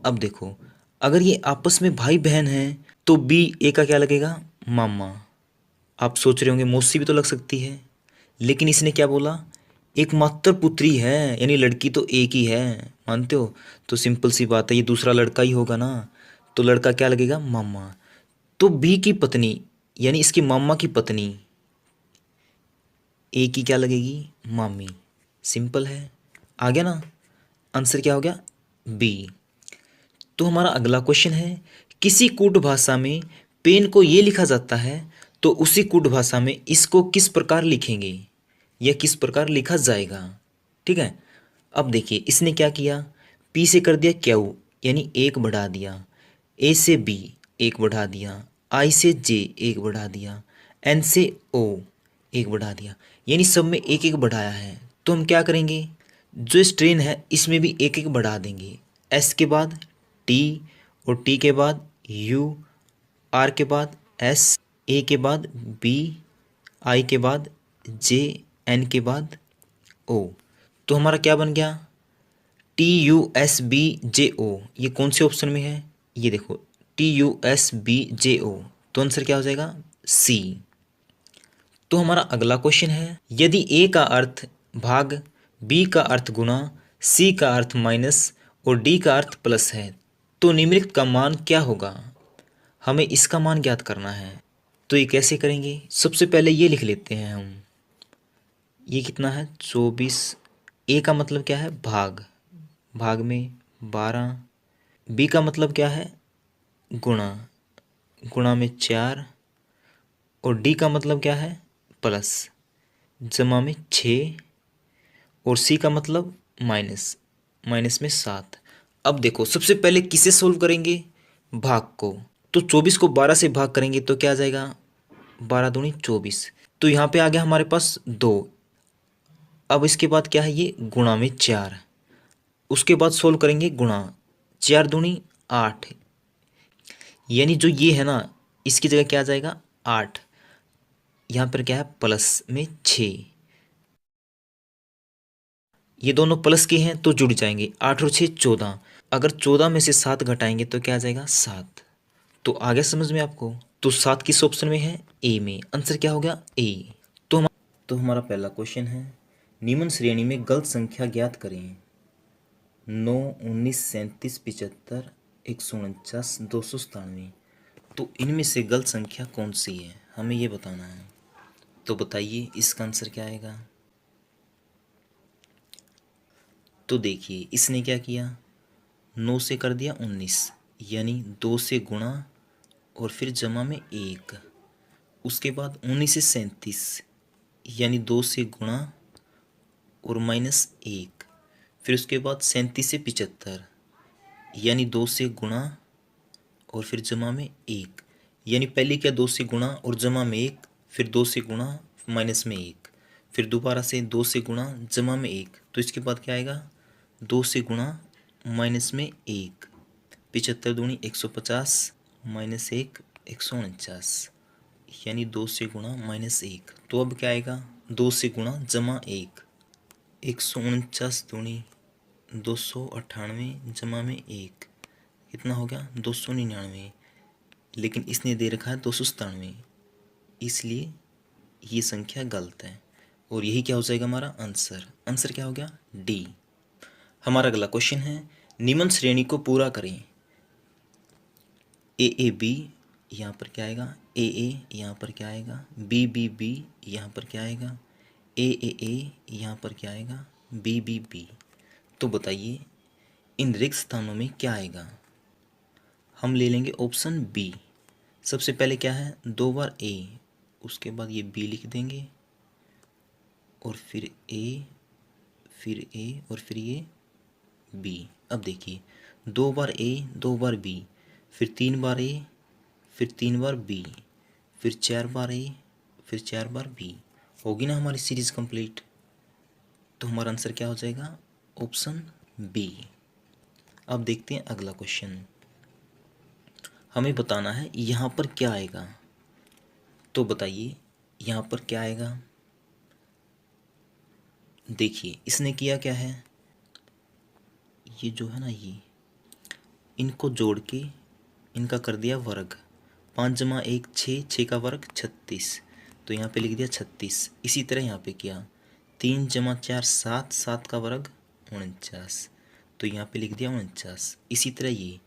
अब देखो अगर ये आपस में भाई बहन हैं तो बी ए का क्या लगेगा, मामा। आप सोच रहे होंगे मौसी भी तो लग सकती है, लेकिन इसने क्या बोला, एकमात्र पुत्री है, यानी लड़की तो एक ही है, मानते हो। तो सिंपल सी बात है, ये दूसरा लड़का ही होगा ना, तो लड़का क्या लगेगा, मामा। तो बी की पत्नी, यानी इसकी मामा की पत्नी, ए की क्या लगेगी, मामी। सिंपल है, आ गया ना, आंसर क्या हो गया, बी। तो हमारा अगला क्वेश्चन है, किसी कूट भाषा में पेन को ये लिखा जाता है तो उसी कूट भाषा में इसको किस प्रकार लिखेंगे, या किस प्रकार लिखा जाएगा, ठीक है। अब देखिए इसने क्या किया, पी से कर दिया क्यू, यानी एक बढ़ा दिया, ए से बी एक बढ़ा दिया, आई से जे एक बढ़ा दिया, एन से ओ एक बढ़ा दिया, यानी सब में एक एक बढ़ाया है। तो हम क्या करेंगे, जो स्ट्रेन है इसमें भी एक एक बढ़ा देंगे, एस के बाद टी, और टी के बाद यू, आर के बाद एस, ए के बाद बी, आई के बाद जे, एन के बाद ओ। तो हमारा क्या बन गया, T U S B J O, ये कौन से ऑप्शन में है, ये देखो T U S B J O. तो आंसर क्या हो जाएगा, सी। तो हमारा अगला क्वेश्चन है, यदि ए का अर्थ भाग, बी का अर्थ गुना, सी का अर्थ माइनस और डी का अर्थ प्लस है तो निम्नलिखित का मान क्या होगा। हमें इसका मान ज्ञात करना है। तो ये कैसे करेंगे, सबसे पहले ये लिख लेते हैं हम, ये कितना है 24, ए का मतलब क्या है, भाग, भाग में 12, बी का मतलब क्या है, गुणा, गुणा में 4, और डी का मतलब क्या है, प्लस, जमा में 6, और सी का मतलब माइनस, माइनस में 7। अब देखो सबसे पहले किसे सोल्व करेंगे, भाग को। तो 24 को 12 से भाग करेंगे तो क्या आ जाएगा, 12 दूनी 24। तो यहाँ पे आ गया हमारे पास 2। अब इसके बाद क्या है, ये गुणा में 4, उसके बाद सोल्व करेंगे गुणा, 4 दूनी 8, यानी जो ये है ना इसकी जगह क्या आ जाएगा 8, यहाँ पर क्या है प्लस में 6, ये दोनों प्लस के हैं तो जुड़ जाएंगे, 8 और 6 14, अगर 14 में से 7 घटाएंगे तो क्या आ जाएगा 7। तो आ गया समझ में आपको। तो 7 किस ऑप्शन में है, ए में, आंसर क्या हो गया, ए। तो हमारा पहला क्वेश्चन है, निम्न श्रेणी में गलत संख्या ज्ञात करें, 9, 19, 37, 75, 149, 297। तो इनमें से गलत संख्या कौन सी है, हमें ये बताना है। तो बताइए इसका आंसर क्या आएगा। तो देखिए इसने क्या किया, 9 से कर दिया 19, यानी 2 से गुणा और फिर जमा में 1, उसके बाद 19 से 37, यानी 2 से गुणा और माइनस 1, फिर उसके बाद 37 से 75, यानी 2 से गुणा और फिर जमा में 1, यानी पहले क्या 2 से गुणा और जमा में 1, फिर 2 से गुणा माइनस में 1, फिर दोबारा से 2 से गुणा जमा में 1, तो इसके बाद क्या आएगा 2 से गुणा माइनस में 1, 75 दूनी 150 माइनस 1 149, यानी 2 से गुणा माइनस 1। तो अब क्या आएगा 2 से गुणा जमा 1, 149 दूनी 298 जमा में 1, कितना हो गया 299, लेकिन इसने दे रखा है 297, इसलिए ये संख्या गलत है और यही क्या हो जाएगा हमारा आंसर। आंसर क्या हो गया डी। हमारा अगला क्वेश्चन है निम्न श्रेणी को पूरा करें। ए बी, यहाँ पर क्या आएगा ए यहाँ पर क्या आएगा बी, यहाँ पर क्या आएगा ए, यहाँ पर क्या आएगा बी। तो बताइए इन रिक्त स्थानों में क्या आएगा। हम ले लेंगे ऑप्शन बी। सबसे पहले क्या है 2 बार ए, उसके बाद ये बी लिख देंगे और फिर ए और फिर ये बी। अब देखिए 2 बार ए 2 बार बी, फिर 3 बार ए, फिर 3 बार बी, फिर 4 बार ए, फिर 4 बार बी। होगी ना हमारी सीरीज कंप्लीट। तो हमारा आंसर क्या हो जाएगा ऑप्शन बी। अब देखते हैं अगला क्वेश्चन। हमें बताना है यहाँ पर क्या आएगा। तो बताइए यहाँ पर क्या आएगा। देखिए इसने किया क्या है, ये जो है ना ये इनको जोड़ के इनका कर दिया वर्ग। 5 जमा 1 6, 6 का वर्ग 36, तो यहाँ पे लिख दिया 36। इसी तरह यहाँ पे किया 3 जमा 4 7, 7 का वर्ग 49, तो यहाँ पे लिख दिया 49। इसी तरह ये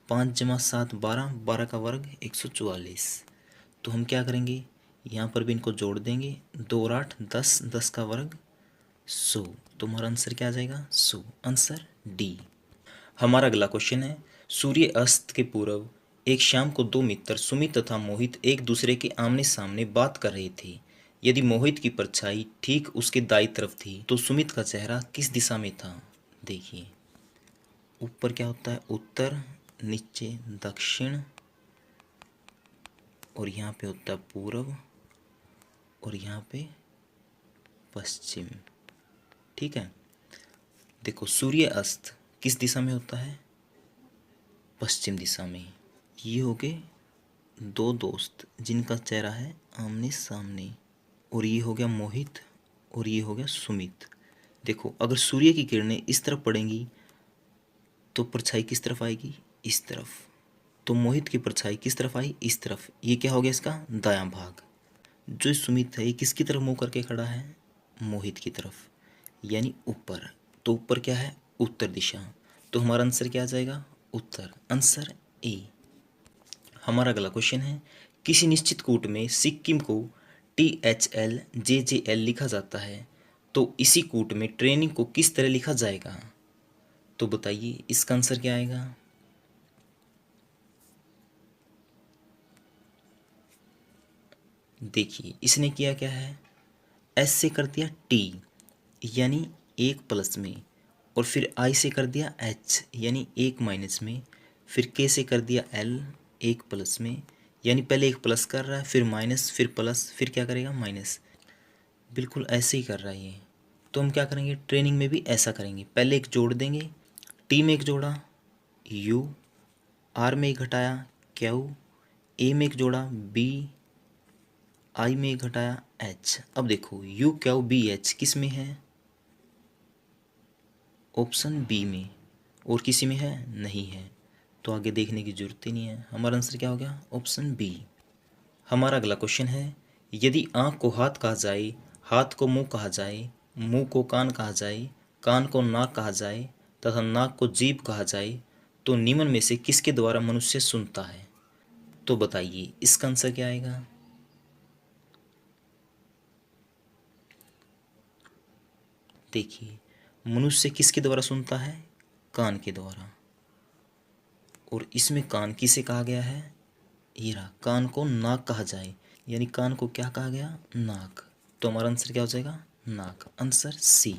5 जमा 7 12, 12 का वर्ग 144, तो हम क्या करेंगे यहाँ पर भी इनको जोड़ देंगे 2 और 8 10, 10 का वर्ग 100। तो हमारा आंसर क्या आ जाएगा 100। Answer D. हमारा अगला क्वेश्चन है सूर्य अस्त के पूर्व एक शाम को 2 मित्र सुमित तथा मोहित एक दूसरे के आमने सामने बात कर रहे थे। यदि मोहित की परछाई ठीक उसके दाईं तरफ थी तो सुमित का चेहरा किस दिशा में था। देखिए ऊपर क्या होता है उत्तर, नीचे दक्षिण, और यहाँ पे होता है पूर्व, और यहाँ पे पश्चिम। ठीक है, देखो सूर्य अस्त किस दिशा में होता है पश्चिम दिशा में। ये हो गए 2 दोस्त जिनका चेहरा है आमने सामने, और ये हो गया मोहित और ये हो गया सुमित। देखो अगर सूर्य की किरणें इस तरफ पड़ेंगी तो परछाई किस तरफ आएगी इस तरफ, तो मोहित की परछाई किस तरफ आई इस तरफ। ये क्या हो गया इसका दायां भाग। जो सुमित है ये किसकी तरफ मुंह करके खड़ा है मोहित की तरफ, यानी ऊपर। तो ऊपर क्या है उत्तर दिशा, तो हमारा आंसर क्या आ जाएगा उत्तर। Answer A. हमारा अगला क्वेश्चन है किसी निश्चित कूट में सिक्किम को THL JJL लिखा जाता है, तो इसी कूट में ट्रेनिंग को किस तरह लिखा जाएगा। तो बताइए इसका आंसर क्या आएगा। देखिए इसने किया क्या है S से कर दिया T यानी 1 प्लस में, और फिर I से कर दिया H यानी 1 माइनस में, फिर K से कर दिया L 1 प्लस में, यानी पहले 1 प्लस कर रहा है फिर माइनस फिर प्लस फिर क्या करेगा माइनस। बिल्कुल ऐसे ही कर रहा है ये। तो हम क्या करेंगे ट्रेनिंग में भी ऐसा करेंगे, पहले एक जोड़ देंगे, T में एक जोड़ा U, R में एक घटाया Q, A में एक जोड़ा B, I में एक घटाया H। अब देखो U Q B H किस में है ऑप्शन बी में, और किसी में है नहीं है, तो आगे देखने की जरूरत ही नहीं है। हमारा आंसर क्या हो गया ऑप्शन बी। हमारा अगला क्वेश्चन है यदि आँख को हाथ कहा जाए, हाथ को मुंह कहा जाए, मुंह को कान कहा जाए, कान को नाक कहा जाए तथा नाक को जीभ कहा जाए, तो निम्न में से किसके द्वारा मनुष्य सुनता है। तो बताइए इसका आंसर क्या आएगा। देखिए मनुष्य किसके द्वारा सुनता है कान के द्वारा, और इसमें कान किसे कहा गया है ये रहा, कान को नाक कहा जाए, यानी कान को क्या कहा गया नाक, तो हमारा आंसर क्या हो जाएगा नाक। Answer C.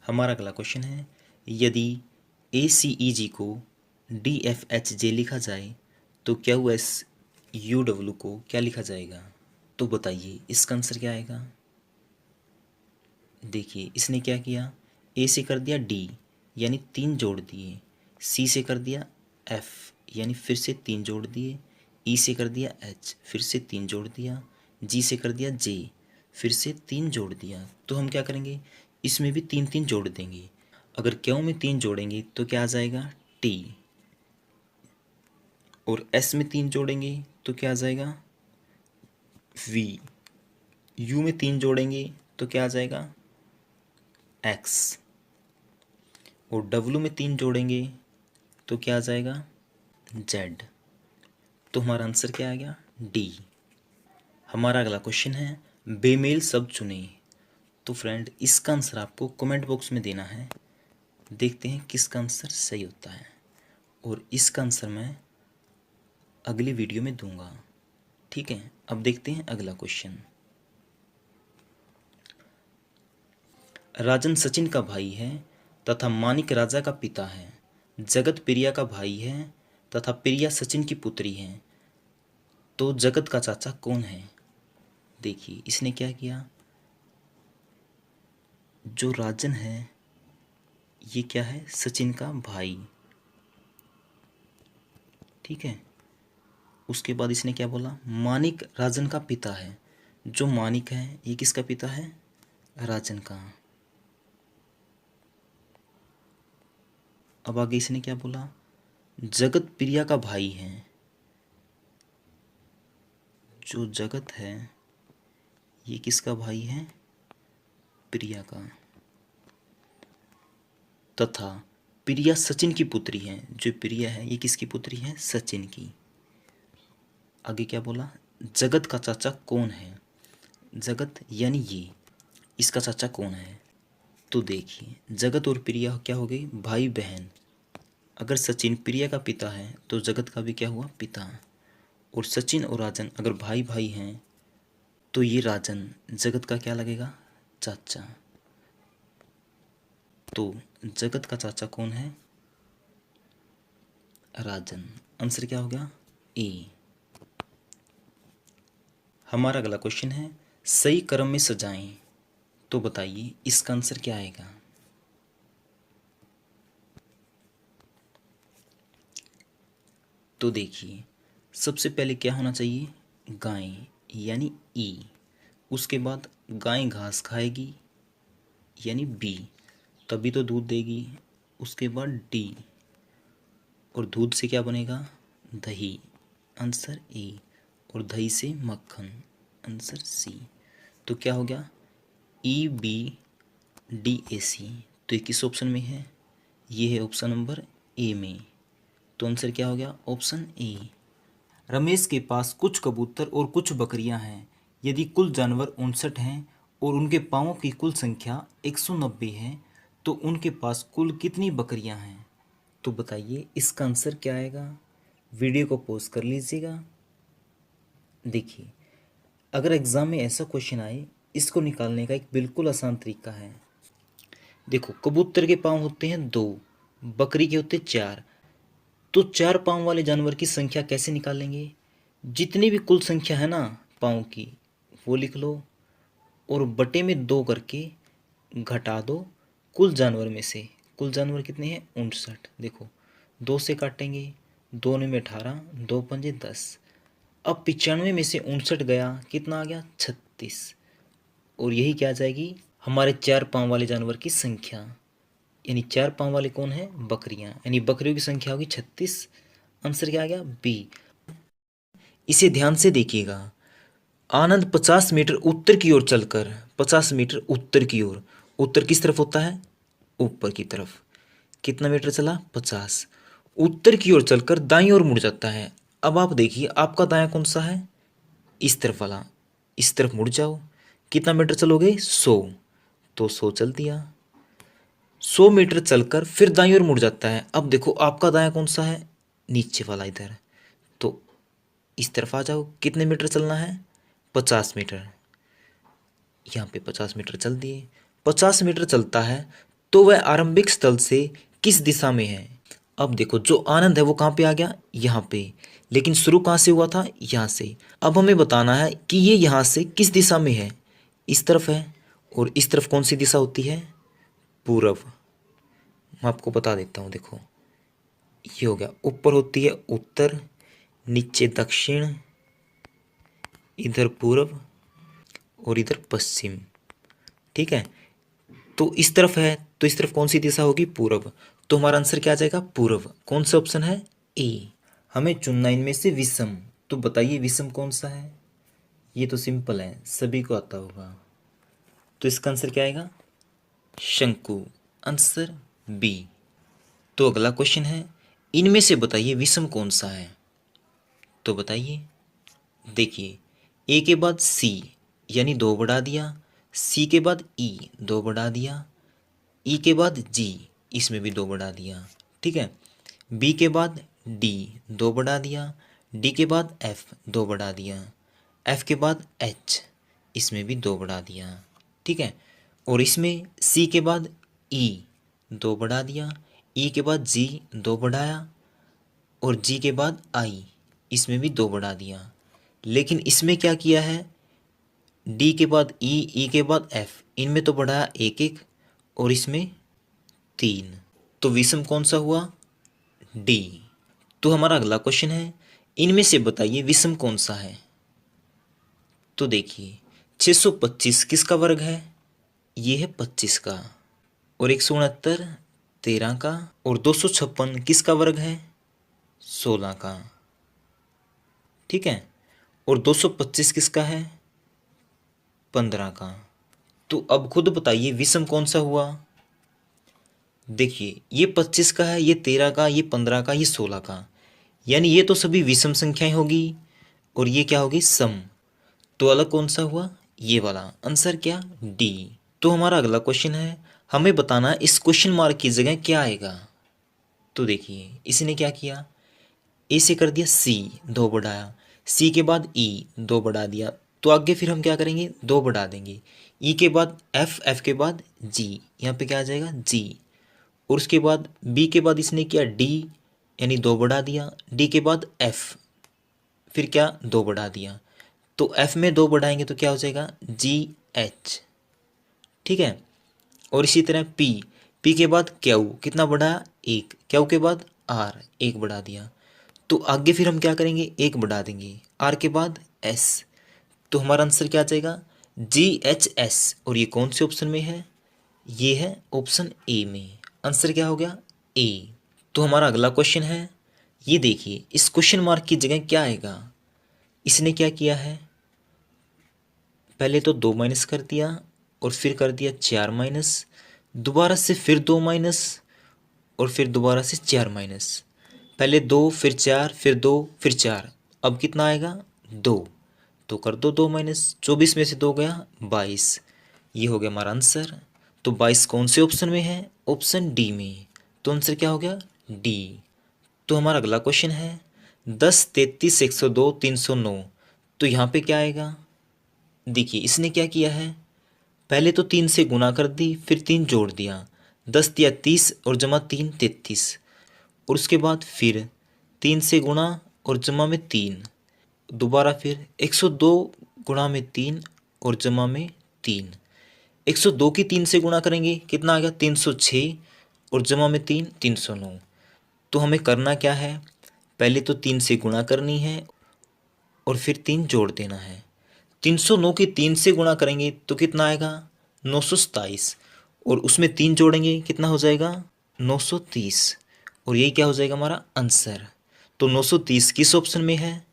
हमारा अगला क्वेश्चन है यदि ACEG को DFHJ लिखा जाए तो QSUW को क्या लिखा जाएगा। तो बताइए इसका आंसर क्या आएगा। देखिए इसने क्या किया, ए से कर दिया डी यानी 3 जोड़ दिए, सी से कर दिया एफ यानी फिर से 3 जोड़ दिए, ई से कर दिया एच फिर से 3 जोड़ दिया, जी से कर दिया जे फिर से 3 जोड़ दिया। तो हम क्या करेंगे, इसमें भी 3 3 जोड़ देंगे। अगर क्यू में 3 जोड़ेंगे तो क्या आ जाएगा टी, और एस में 3 जोड़ेंगे तो क्या आ जाएगा वी, यू में 3 जोड़ेंगे तो क्या आ जाएगा एक्स, और डब्लू में 3 जोड़ेंगे तो क्या आ जाएगा जेड। तो हमारा आंसर क्या आ गया डी। हमारा अगला क्वेश्चन है बेमेल शब्द चुनें। तो फ्रेंड इसका आंसर आपको कमेंट बॉक्स में देना है। देखते हैं किसका आंसर सही होता है, और इसका आंसर मैं अगली वीडियो में दूंगा। ठीक है, अब देखते हैं अगला क्वेश्चन। राजन सचिन का भाई है तथा मानिक राजा का पिता है, जगत प्रिया का भाई है तथा प्रिया सचिन की पुत्री है, तो जगत का चाचा कौन है। देखिए इसने क्या किया, जो राजन है ये क्या है सचिन का भाई। ठीक है, उसके बाद इसने क्या बोला, मानिक राजन का पिता है, जो मानिक है ये किसका पिता है राजन का। अब आगे इसने क्या बोला, जगत प्रिया का भाई है, जो जगत है ये किसका भाई है प्रिया का, तथा प्रिया सचिन की पुत्री है, जो प्रिया है ये किसकी पुत्री है सचिन की। आगे क्या बोला, जगत का चाचा कौन है, जगत यानी ये, इसका चाचा कौन है। तो देखिए जगत और प्रिया क्या हो गई भाई बहन। अगर सचिन प्रिया का पिता है तो जगत का भी क्या हुआ पिता, और सचिन और राजन अगर भाई भाई हैं तो ये राजन जगत का क्या लगेगा चाचा। तो जगत का चाचा कौन है राजन। आंसर क्या हो गया ए। हमारा अगला क्वेश्चन है सही क्रम में सजाएं। तो बताइए इसका आंसर क्या आएगा। तो देखिए सबसे पहले क्या होना चाहिए गाय यानी ई, उसके बाद गाय घास खाएगी यानी बी, तभी तो दूध देगी, उसके बाद डी, और दूध से क्या बनेगा दही, आंसर ए, और दही से मक्खन, आंसर सी। तो क्या हो गया ई बी डी ए सी। तो ये किस ऑप्शन में है, ये है ऑप्शन नंबर ए में। तो आंसर क्या हो गया ऑप्शन ए। रमेश के पास कुछ कबूतर और कुछ बकरियां हैं। यदि कुल जानवर 59 हैं और उनके पाँवों की कुल संख्या 190 है तो उनके पास कुल कितनी बकरियां हैं। तो बताइए इसका आंसर क्या आएगा। वीडियो को पॉज कर लीजिएगा। देखिए अगर एग्ज़ाम में ऐसा क्वेश्चन आए, इसको निकालने का एक बिल्कुल आसान तरीका है। देखो कबूतर के पाँव होते हैं 2, बकरी के होते 4, तो 4 पाँव वाले जानवर की संख्या कैसे निकालेंगे। जितनी भी कुल संख्या है ना पाँव की वो लिख लो, और बटे में 2 करके घटा दो कुल जानवर में से। कुल जानवर कितने हैं 59। देखो 2 से काटेंगे, 2 में 18, 2 पंजे 10। अब 95 में से 59 गया, कितना आ गया 36, और यही क्या आ जाएगी हमारे 4 पाँव वाले जानवर की संख्या। यानी 4 पाँव वाले कौन है बकरियां, यानी बकरियों की संख्या होगी 36। आंसर क्या आ गया बी। इसे ध्यान से देखिएगा। आनंद 50 मीटर उत्तर की ओर चलकर, 50 मीटर उत्तर की ओर, उत्तर किस तरफ होता है ऊपर की तरफ, कितना मीटर चला 50, उत्तर की ओर चलकर दाईं ओर मुड़ जाता है। अब आप देखिए आपका दायां कौन सा है इस तरफ वाला, इस तरफ मुड़ जाओ। कितना मीटर चलोगे 100, तो 100 चल दिया। 100 मीटर चलकर फिर दाईं ओर मुड़ जाता है। अब देखो आपका दायां कौन सा है नीचे वाला इधर, तो इस तरफ आ जाओ। कितने मीटर चलना है 50 मीटर, यहाँ पे 50 मीटर चल दिए। 50 मीटर चलता है तो वह आरंभिक स्थल से किस दिशा में है। अब देखो जो आनंद है वो कहाँ पे आ गया, यहाँ पे, लेकिन शुरू कहाँ से हुआ था, यहाँ से। अब हमें बताना है कि ये यहाँ से किस दिशा में है, इस तरफ है, और इस तरफ कौन सी दिशा होती है, पूर्व। मैं आपको बता देता हूँ, देखो ये हो गया, ऊपर होती है उत्तर, नीचे दक्षिण, इधर पूर्व और इधर पश्चिम, ठीक है। तो इस तरफ है तो इस तरफ कौन सी दिशा होगी, पूर्व। तो हमारा आंसर क्या आ जाएगा, पूर्व। कौन सा ऑप्शन है, ए। हमें चुनना इनमें से विषम, तो बताइए विषम कौन सा है। ये तो सिंपल है, सभी को आता होगा। तो इसका आंसर क्या आएगा, शंकु। Answer B. तो अगला क्वेश्चन है, इनमें से बताइए विषम कौन सा है। तो बताइए, देखिए ए के बाद सी यानी दो बढ़ा दिया, सी के बाद ई दो बढ़ा दिया, ई के बाद जी इसमें भी दो बढ़ा दिया, ठीक है। बी के बाद डी दो बढ़ा दिया, डी के बाद एफ दो बढ़ा दिया, एफ के बाद एच इसमें भी दो बढ़ा दिया, ठीक है। और इसमें सी के बाद ई दो बढ़ा दिया, ई के बाद जी दो बढ़ाया, और जी के बाद आई इसमें भी दो बढ़ा दिया। लेकिन इसमें क्या किया है, डी के बाद ई के बाद एफ, इनमें तो बढ़ाया एक एक, और इसमें तीन। तो विषम कौन सा हुआ, डी। तो हमारा अगला क्वेश्चन है, इनमें से बताइए विषम कौन सा है। तो देखिए 625 किसका वर्ग है, ये है 25 का, और 169 13 का, और 256 किसका वर्ग है, 16 का, ठीक है। और 225 किसका है, 15 का। तो अब खुद बताइए विषम कौन सा हुआ। देखिए ये 25 का है, ये 13 का, ये 15 का, ये 16 का, यानी ये तो सभी विषम संख्याएं होगी, और ये क्या होगी, सम। तो अलग कौन सा हुआ, ये वाला। आंसर क्या, डी। तो हमारा अगला क्वेश्चन है, हमें बताना इस क्वेश्चन मार्क की जगह क्या आएगा। तो देखिए इसने क्या किया, ए से कर दिया सी दो बढ़ाया, सी के बाद ई दो बढ़ा दिया, तो आगे फिर हम क्या करेंगे, दो बढ़ा देंगे। ई के बाद एफ, एफ के बाद जी, यहाँ पे क्या आ जाएगा, जी। और उसके बाद बी के बाद इसने किया डी यानी दो बढ़ा दिया, डी के बाद एफ, फिर क्या, दो बढ़ा दिया। तो एफ में दो बढ़ाएंगे तो क्या हो जाएगा, जी एच, ठीक है। और इसी तरह पी, पी के बाद क्यू कितना बढ़ाया, एक, क्यू के बाद आर एक बढ़ा दिया, तो आगे फिर हम क्या करेंगे, एक बढ़ा देंगे, आर के बाद एस। तो हमारा आंसर क्या आ जाएगा, जी एच एस। और ये कौन से ऑप्शन में है, ये है ऑप्शन ए में। आंसर क्या हो गया, ए। तो हमारा अगला क्वेश्चन है, ये देखिए इस क्वेश्चन मार्क की जगह क्या आएगा। इसने क्या किया है, पहले तो दो माइनस कर दिया, और फिर कर दिया चार माइनस, दोबारा से फिर दो माइनस, और फिर दोबारा से चार माइनस। पहले दो फिर चार फिर दो फिर चार, अब कितना आएगा, दो। तो कर दो दो माइनस, 24 में से दो गया 22, ये हो गया हमारा आंसर। तो 22 कौन से ऑप्शन में है, ऑप्शन डी में। तो आंसर क्या हो गया, डी। तो हमारा अगला क्वेश्चन है, 10 33 102 309, तो यहाँ पे क्या आएगा। देखिए इसने क्या किया है, पहले तो 3 से गुना कर दी, फिर 3 जोड़ दिया, 10 या 30 और जमा 3 33, और उसके बाद फिर 3 से गुणा और जमा में 3, दोबारा फिर 102 गुणा में 3 और जमा में 3, 102 की 3 से गुणा करेंगे कितना आ गया, 306, और जमा में 3 309। तो हमें करना क्या है, पहले तो 3 से गुणा करनी है और फिर 3 जोड़ देना है। 309 की 3 से गुणा करेंगे तो कितना आएगा, 927, और उसमें 3 जोड़ेंगे कितना हो जाएगा, 930, और यही क्या हो जाएगा हमारा आंसर। तो 930 किस ऑप्शन में है,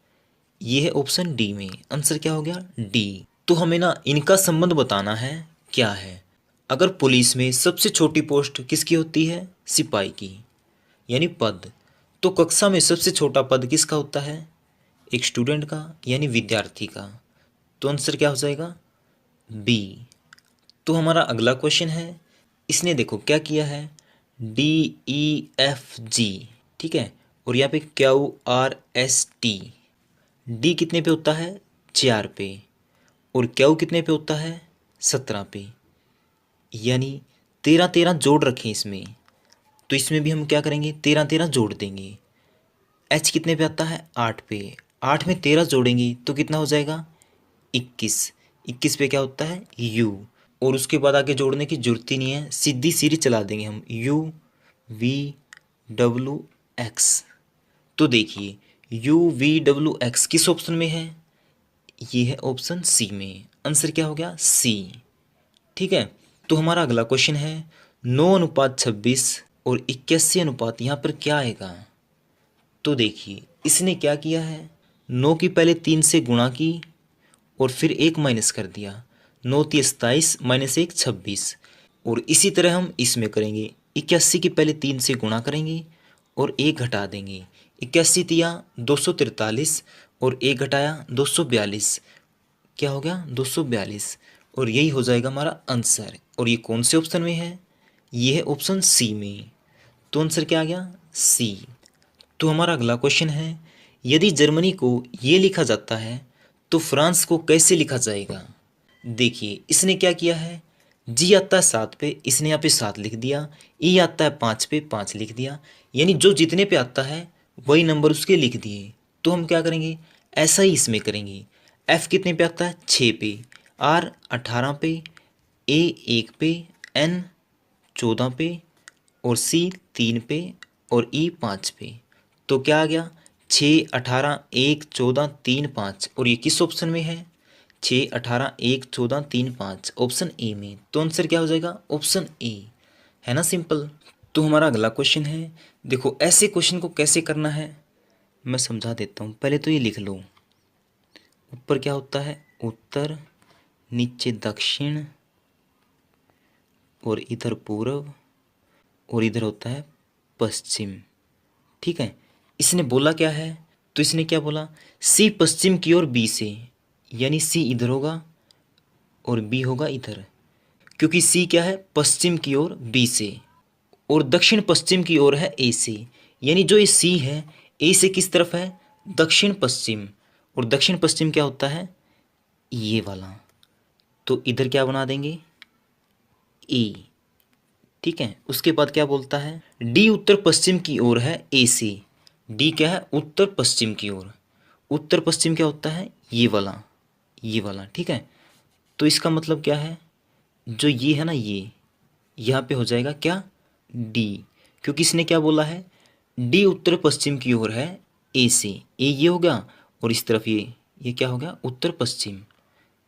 ये है ऑप्शन डी में। आंसर क्या हो गया, डी। तो हमें ना इनका संबंध बताना है क्या है। अगर पुलिस में सबसे छोटी पोस्ट किसकी होती है, सिपाही की, यानी पद, तो कक्षा में सबसे छोटा पद किसका होता है, एक स्टूडेंट का यानी विद्यार्थी का। तो आंसर क्या हो जाएगा, बी। तो हमारा अगला क्वेश्चन है, इसने देखो क्या किया है, डी ई एफ जी, ठीक है, और यहाँ पे Q R S T. D कितने पे होता है, 4 पे, और क्यू कितने पे होता है, 17 पे, यानी 13 13 जोड़ रखें इसमें, तो इसमें भी हम क्या करेंगे, 13 13 जोड़ देंगे। एच कितने पे आता है, 8 पे। 8 में 13 जोड़ेंगे तो कितना हो जाएगा, 21। 21 पे क्या होता है, यू। और उसके बाद आगे जोड़ने की जरूरत ही नहीं है, सीधी सीरी चला देंगे हम, यू वी डब्लू एक्स। तो देखिए यू वी डब्लू एक्स किस ऑप्शन में है, ये है ऑप्शन सी में। आंसर क्या हो गया, सी। ठीक है। तो हमारा अगला क्वेश्चन है 9:26 और 81 यहाँ पर क्या आएगा। तो देखिए इसने क्या किया है, 9 की पहले 3 से गुणा की और फिर 1 माइनस कर दिया। 9 × 27 माइनस 1 26। और इसी तरह हम इसमें करेंगे, 81 की पहले 3 से गुणा करेंगे और 1 घटा देंगे। 81 तिया 243 और 1 घटाया 242, क्या हो गया 242। और यही हो जाएगा हमारा आंसर। और ये कौन से ऑप्शन में है, ये है ऑप्शन सी में। तो आंसर क्या आ गया, सी। तो हमारा अगला क्वेश्चन है, यदि जर्मनी को ये लिखा जाता है तो फ्रांस को कैसे लिखा जाएगा। देखिए इसने क्या किया है, जी आता है 7 पे, इसने यहाँ पे 7 लिख दिया। ई आता है 5 पे, 5 लिख दिया। यानी जो जितने पे आता है वही नंबर उसके लिख दिए। तो हम क्या करेंगे, ऐसा ही इसमें करेंगे। एफ कितने पे आता है, 6 पे। आर 18 पे। ए 1 पे। एन 14 पे। और सी 3 पे। और ई 5 पे। तो क्या आ गया, 6 18 1 14 3 5। और ये किस ऑप्शन में है, 6 18 1 14 3 5, ऑप्शन ए में। तो आंसर क्या हो जाएगा, ऑप्शन ए। है ना सिंपल। तो हमारा अगला क्वेश्चन है, देखो ऐसे क्वेश्चन को कैसे करना है मैं समझा देता हूँ। पहले तो ये लिख लो, ऊपर क्या होता है, उत्तर, नीचे दक्षिण, और इधर पूर्व, और इधर होता है पश्चिम। ठीक है। इसने बोला क्या है, तो इसने क्या बोला, सी पश्चिम की ओर बी से, यानी सी इधर होगा और बी होगा इधर। क्योंकि सी क्या है, पश्चिम की ओर बी से, और दक्षिण पश्चिम की ओर है ए से। यानी जो ये सी है, ए से किस तरफ है, दक्षिण पश्चिम। और दक्षिण पश्चिम क्या होता है, ये वाला। तो इधर क्या बना देंगे, ए। ठीक है। उसके बाद क्या बोलता है, डी उत्तर पश्चिम की ओर है ए से। डी क्या है, उत्तर पश्चिम की ओर। उत्तर पश्चिम क्या होता है, ये वाला, ये वाला। ठीक है। तो इसका मतलब क्या है, जो ये है ना, ये यहाँ पे हो जाएगा क्या, डी। क्योंकि इसने क्या बोला है, डी उत्तर पश्चिम की ओर है ए से। ए ये हो गया, और इस तरफ ये क्या हो गया, उत्तर पश्चिम।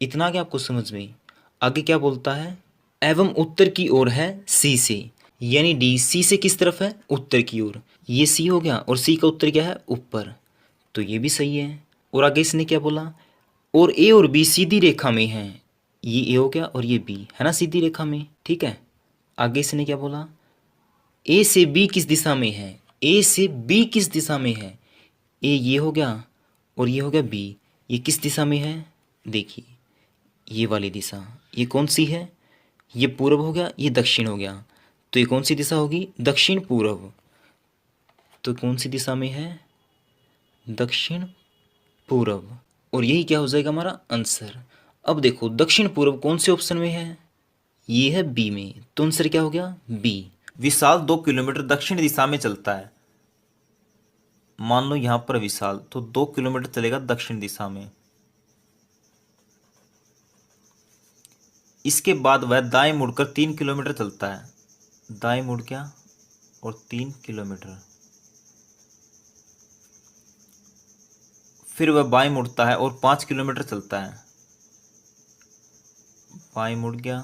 इतना आ गया आपको समझ में। आगे क्या बोलता है, एवं उत्तर की ओर है सी से। यानी डी सी से किस तरफ है, उत्तर की ओर। ये सी हो गया, और सी का उत्तर क्या है, ऊपर। तो ये भी सही है। और आगे इसने क्या बोला, और ए और बी सीधी रेखा में हैं। ये ए हो गया और ये बी है ना, सीधी रेखा में। ठीक है। आगे इसने क्या बोला, ए से बी किस दिशा में है, ए से बी किस दिशा में है। ए ये हो गया और ये हो गया बी। ये किस दिशा में है, देखिए ये वाली दिशा। ये कौन सी है, ये पूर्व हो गया, ये दक्षिण हो गया। तो ये कौन सी दिशा होगी, दक्षिण पूर्व। तो कौन सी दिशा में है, दक्षिण पूर्व। और यही क्या हो जाएगा हमारा आंसर। अब देखो दक्षिण पूर्व कौन से ऑप्शन में है, ये है बी में। तो आंसर क्या हो गया, बी।
विशाल 2 किलोमीटर दक्षिण दिशा में चलता है। मान लो यहाँ पर विशाल तो 2 किलोमीटर चलेगा दक्षिण दिशा में। इसके बाद वह दाएं मुड़कर 3 किलोमीटर चलता है। दाएं मुड़ गया और 3 किलोमीटर। फिर वह बाएं मुड़ता है और 5 किलोमीटर चलता है। बाएं मुड़ गया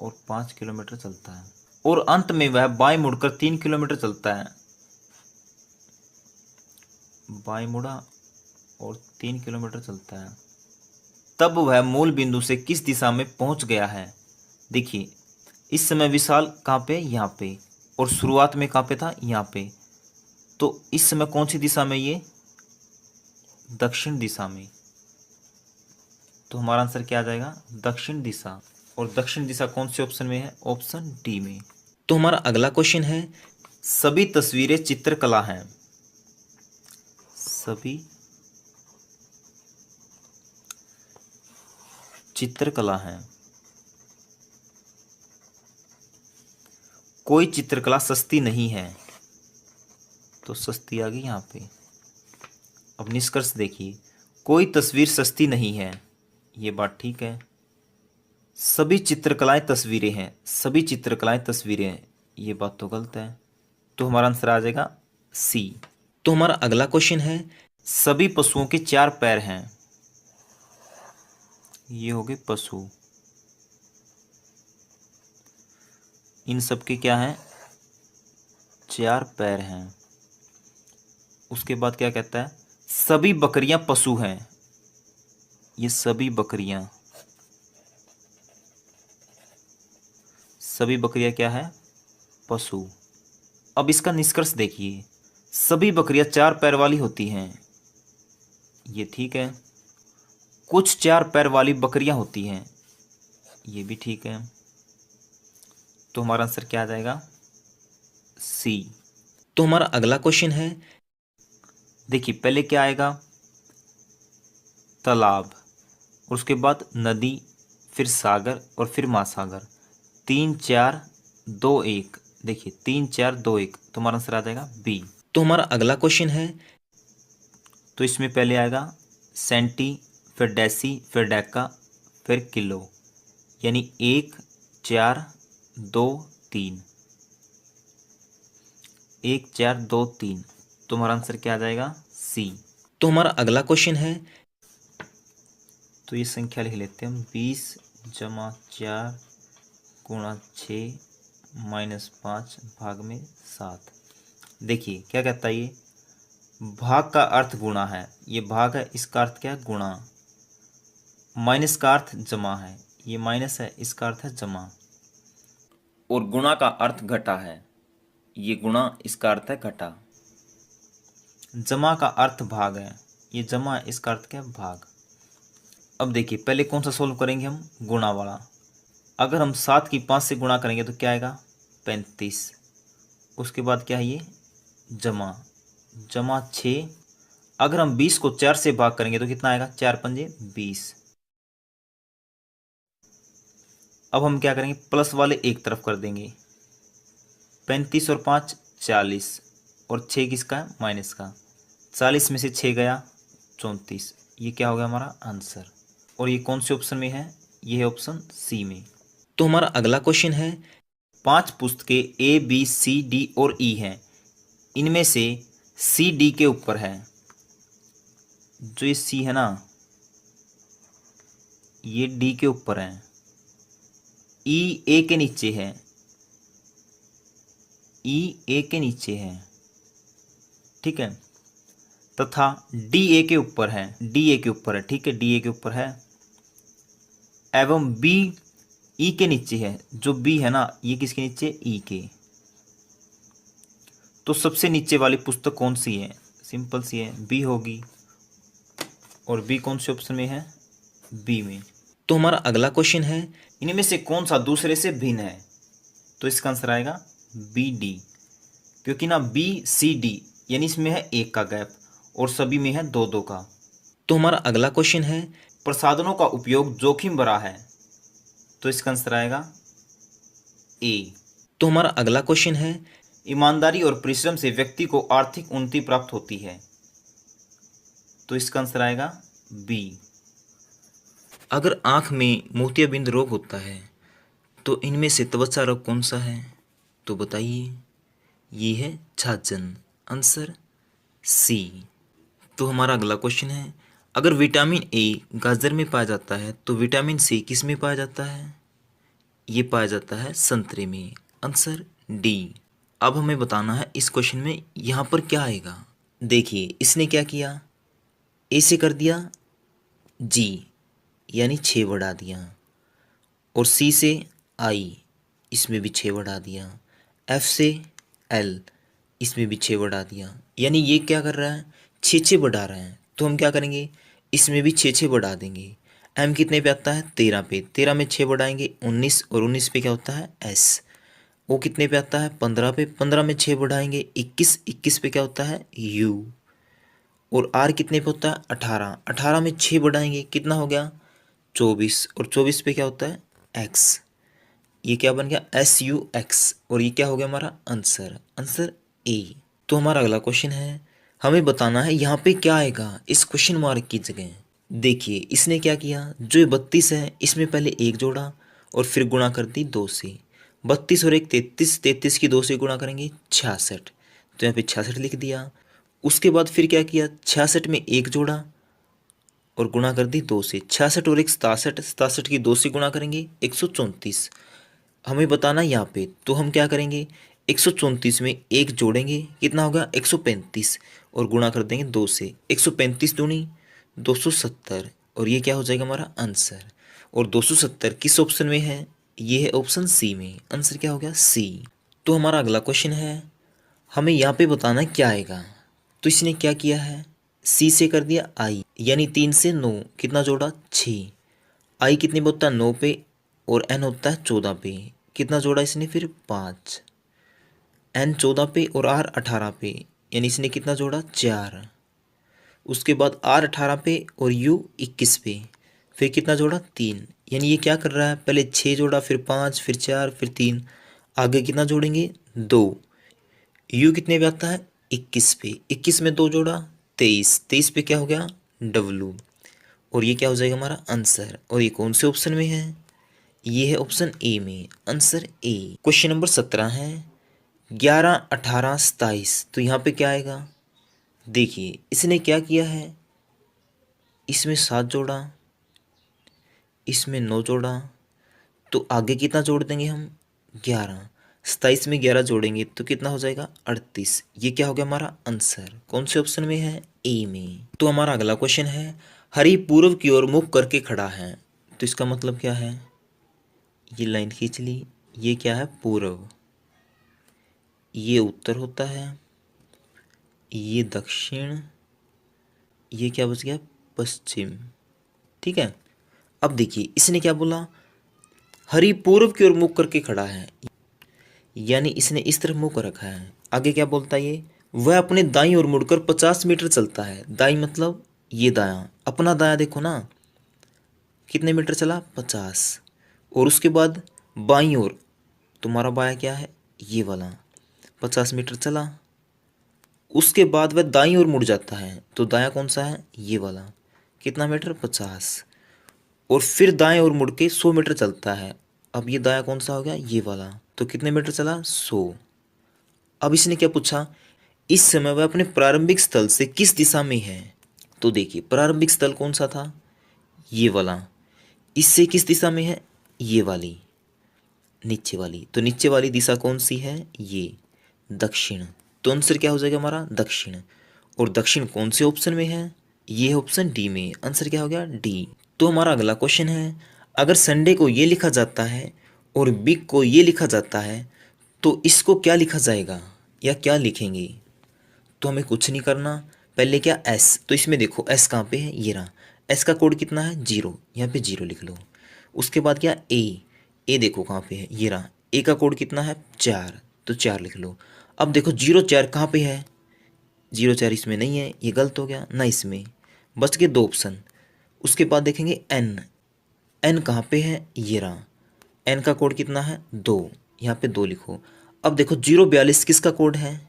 और 5 किलोमीटर चलता है। और अंत में वह बाएं मुड़कर 3 किलोमीटर चलता है। बाएं मुड़ा और 3 किलोमीटर चलता है। तब वह मूल बिंदु से किस दिशा में पहुंच गया है। देखिए इस समय विशाल कहाँ पे, यहाँ पे। और शुरुआत में कहाँ पे था, यहाँ पे। तो इस समय कौन सी दिशा में, ये दक्षिण दिशा में। तो हमारा आंसर क्या आ जाएगा, दक्षिण दिशा। और दक्षिण दिशा कौन से ऑप्शन में है, ऑप्शन डी में।
तो हमारा अगला क्वेश्चन है,
सभी तस्वीरें चित्रकला हैं। सभी चित्रकला हैं।
कोई चित्रकला सस्ती नहीं है, तो सस्ती आ गई यहाँ पे। अब निष्कर्ष देखिए, कोई तस्वीर सस्ती नहीं है, ये बात ठीक है। सभी चित्रकलाएं तस्वीरें हैं, सभी चित्रकलाएं तस्वीरें हैं, ये बात तो गलत है। तो हमारा आंसर आ जाएगा सी। तो हमारा अगला क्वेश्चन है, सभी पशुओं के 4 पैर हैं, ये हो गए पशु। इन सब के क्या हैं? 4 पैर हैं। उसके बाद क्या कहता है? सभी बकरियां पशु हैं, ये सभी बकरियां, सभी बकरियां क्या है? पशु। अब इसका निष्कर्ष देखिए, सभी बकरियां 4 पैर वाली होती हैं, ये ठीक है। कुछ 4 पैर वाली बकरियां होती हैं, ये भी ठीक है। तो हमारा आंसर क्या आ जाएगा? सी। तो हमारा अगला क्वेश्चन है, देखिए पहले क्या आएगा? तालाब, और उसके बाद नदी, फिर सागर और फिर महासागर। 3 4 2 1, देखिए 3 4 2 1, तो हमारा आंसर आ जाएगा बी। तो हमारा अगला क्वेश्चन है, तो इसमें पहले आएगा सेंटी, फिर डेसी, फिर डेका, फिर किलो, यानी 1 4 2 3, 1 4 2 3, तो हमारा आंसर क्या आ जाएगा? सी। तो हमारा अगला क्वेश्चन है, तो ये संख्या लिख लेते हैं हम, 20 जमा 4 गुणा 6 माइनस 5 भाग में 7। देखिए क्या कहता है, ये भाग का अर्थ गुणा है, ये भाग है, इसका अर्थ क्या है? गुणा। माइनस का अर्थ जमा है, ये माइनस है, इसका अर्थ है जमा। और गुणा का अर्थ घटा है, ये गुणा, इसका अर्थ है घटा। जमा का अर्थ भाग है, ये जमा है, इसका अर्थ क्या है? भाग। अब देखिए पहले कौन सा सोल्व करेंगे हम? गुणा वाला। अगर हम 7 की 5 से गुणा करेंगे तो क्या आएगा? 35। उसके बाद क्या है? ये जमा, जमा 6। अगर हम 20 को 4 से भाग करेंगे तो कितना आएगा? 4 पंजे 20। अब हम क्या करेंगे? प्लस वाले एक तरफ कर देंगे। 35 और 5 40, और 6 किसका है? माइनस का। 40 में से 6 गया 34, ये क्या हो गया हमारा आंसर। और ये कौन से ऑप्शन में है? ये है ऑप्शन सी में। तो हमारा अगला क्वेश्चन है, 5 पुस्तकें ए बी सी डी और ई हैं, इनमें से सी डी के ऊपर है। जो ये सी है ना, ये डी के ऊपर है, ई ए के नीचे है, ई ए के नीचे है, ठीक है, तथा डी ए के ऊपर है, डी ए के ऊपर है, ठीक है, डी ए के ऊपर है, एवं बी ई के नीचे है। जो बी है ना, ये किसके नीचे? ई के। तो सबसे नीचे वाली पुस्तक कौन सी है? सिंपल सी है, बी होगी। और बी कौन से ऑप्शन में है? बी में। तो हमारा अगला क्वेश्चन है, इनमें से कौन सा दूसरे से भिन्न है? तो इसका आंसर आएगा बी डी, क्योंकि ना बी सी डी यानी इसमें है 1 का गैप और सभी में है 2 2 का। तो हमारा अगला क्वेश्चन है, प्रसाधनों का उपयोग जोखिम भरा है, तो इसका आंसर आएगा ए। तो हमारा अगला क्वेश्चन है, ईमानदारी और परिश्रम से व्यक्ति को आर्थिक उन्नति प्राप्त होती है, तो इसका आंसर आएगा बी। अगर आंख में मोतियाबिंद रोग होता है तो इनमें से त्वचा रोग कौन सा है? तो बताइए। ये है छाजन, आंसर सी। तो हमारा अगला क्वेश्चन है, अगर विटामिन ए गाजर में पाया जाता है तो विटामिन सी किस में पाया जाता है? ये पाया जाता है संतरे में, आंसर डी। अब हमें बताना है इस क्वेश्चन में यहाँ पर क्या आएगा। देखिए इसने क्या किया, ए से कर दिया जी, यानी 6 बढ़ा दिया, और सी से आई, इसमें भी 6 बढ़ा दिया, एफ से एल, इसमें भी 6 बढ़ा दिया, यानी ये क्या कर रहा है? 6 6 बढ़ा रहा है। तो हम क्या करेंगे? इसमें भी 6 6 बढ़ा देंगे। एम कितने पे आता है? 13 पे, 13 में 6 बढ़ाएंगे 19, और 19 पे क्या होता है? एस। ओ कितने पे आता है? 15 पे, 15 में 6 बढ़ाएंगे 21, 21 पे क्या होता है? यू। और आर कितने पे होता है? 18, 18 में 6 बढ़ाएंगे कितना हो गया? 24, और 24 पे क्या होता है? एक्स। ये क्या बन गया SUX, और ये क्या हो गया हमारा आंसर, आंसर ए। तो हमारा अगला क्वेश्चन है, हमें बताना है यहाँ पे क्या आएगा इस क्वेश्चन मार्क की जगह। देखिए इसने क्या किया, जो ये 32 है इसमें पहले एक जोड़ा और फिर गुणा कर दी 2 से। 32 और एक 33, 33 की 2 से गुणा करेंगे 66, तो यहाँ पे 66 लिख दिया। उसके बाद फिर क्या किया, 66 में एक जोड़ा और गुणा कर दी 2 से। 66 और एक 67, 67 की 2 से गुणा करेंगे 134। हमें बताना यहाँ पे, तो हम क्या करेंगे, 134 में एक जोड़ेंगे, कितना होगा 135, और गुणा कर देंगे 2 से। 135 दूनी 270, और ये क्या हो जाएगा हमारा आंसर। और 270 किस ऑप्शन में है, ये है ऑप्शन सी में, आंसर क्या हो गया सी। तो हमारा अगला क्वेश्चन है, हमें यहाँ पे बताना क्या आएगा। तो इसने क्या किया है, सी से कर दिया आई, यानी 3 से 9 कितना जोड़ा 6। आई कितने पे होता है 9 पे, और एन होता है 14 पे, कितना जोड़ा इसने फिर 5। एन 14 पे और आर 18 पे, यानी इसने कितना जोड़ा 4। उसके बाद आर 18 पे और यू 21 पे, फिर कितना जोड़ा 3। यानी ये क्या कर रहा है, पहले 6 जोड़ा, फिर 5, फिर 4, फिर 3, आगे कितना जोड़ेंगे 2। यू कितने पे आता है 21 पे, 21 में 2 जोड़ा 23, 23 पे क्या हो गया डब्लू, और ये क्या हो जाएगा हमारा आंसर। और ये कौन से ऑप्शन में है, ये है ऑप्शन ए में, आंसर ए। क्वेश्चन नंबर 17 है, 11, 18, 27, तो यहाँ पे क्या आएगा। देखिए इसने क्या किया है, इसमें 7 जोड़ा, इसमें 9 जोड़ा, तो आगे कितना जोड़ देंगे हम 11। 27 में 11 जोड़ेंगे तो कितना हो जाएगा 38। ये क्या हो गया हमारा आंसर, कौन से ऑप्शन में है, ए में। तो हमारा अगला क्वेश्चन है, हरि पूर्व की ओर मुख करके खड़ा है, तो इसका मतलब क्या है, ये लाइन खींच ली, ये क्या है पूर्व, ये उत्तर होता है, ये दक्षिण, ये क्या बच गया पश्चिम। ठीक है, अब देखिए इसने क्या बोला, हरि पूर्व की ओर मुख करके खड़ा है, यानी इसने इस तरफ मुंह कर रखा है। आगे क्या बोलता है ये, वह अपने दाईं ओर मुड़कर 50 मीटर चलता है। दाईं मतलब ये दायां, अपना दायां देखो ना, कितने मीटर चला 50, और उसके बाद बाईं ओर, तुम्हारा बायां क्या है ये वाला, 50 मीटर चला। उसके बाद वह दाईं ओर मुड़ जाता है, तो दायां कौन सा है ये वाला, कितना मीटर 50, और फिर दाएं ओर मुड़ के 100 मीटर चलता है। अब ये दायां कौन सा हो गया ये वाला, तो कितने मीटर चला 100। अब इसने क्या पूछा, इस समय वह अपने प्रारंभिक स्थल से किस दिशा में है। तो देखिए प्रारंभिक स्थल कौन सा था ये वाला, इससे किस दिशा में है ये वाली, नीचे वाली, तो नीचे वाली दिशा कौन सी है ये दक्षिण, तो आंसर क्या हो जाएगा हमारा दक्षिण। और दक्षिण कौन से ऑप्शन में है, ये है ऑप्शन डी में, आंसर क्या हो गया डी। तो हमारा अगला क्वेश्चन है, अगर संडे को ये लिखा जाता है और वीक को ये लिखा जाता है, तो इसको क्या लिखा जाएगा या क्या लिखेंगे। तो हमें कुछ नहीं करना, पहले क्या एस, तो इसमें देखो एस कहाँ पे है ये रहा, एस का कोड कितना है 0, यहाँ पे 0 लिख लो। उसके बाद क्या ए देखो कहाँ पे है ये रहा, ए का कोड कितना है 4, तो 4 लिख लो। अब देखो 0 4 कहाँ पे है, 0 4 इसमें नहीं है, ये गलत हो गया ना, इसमें बच गए 2 ऑप्शन। उसके बाद देखेंगे एन, एन कहाँ पे है ये रहा, एन का कोड कितना है 2, यहाँ पे 2 लिखो। अब देखो 042 किसका कोड है,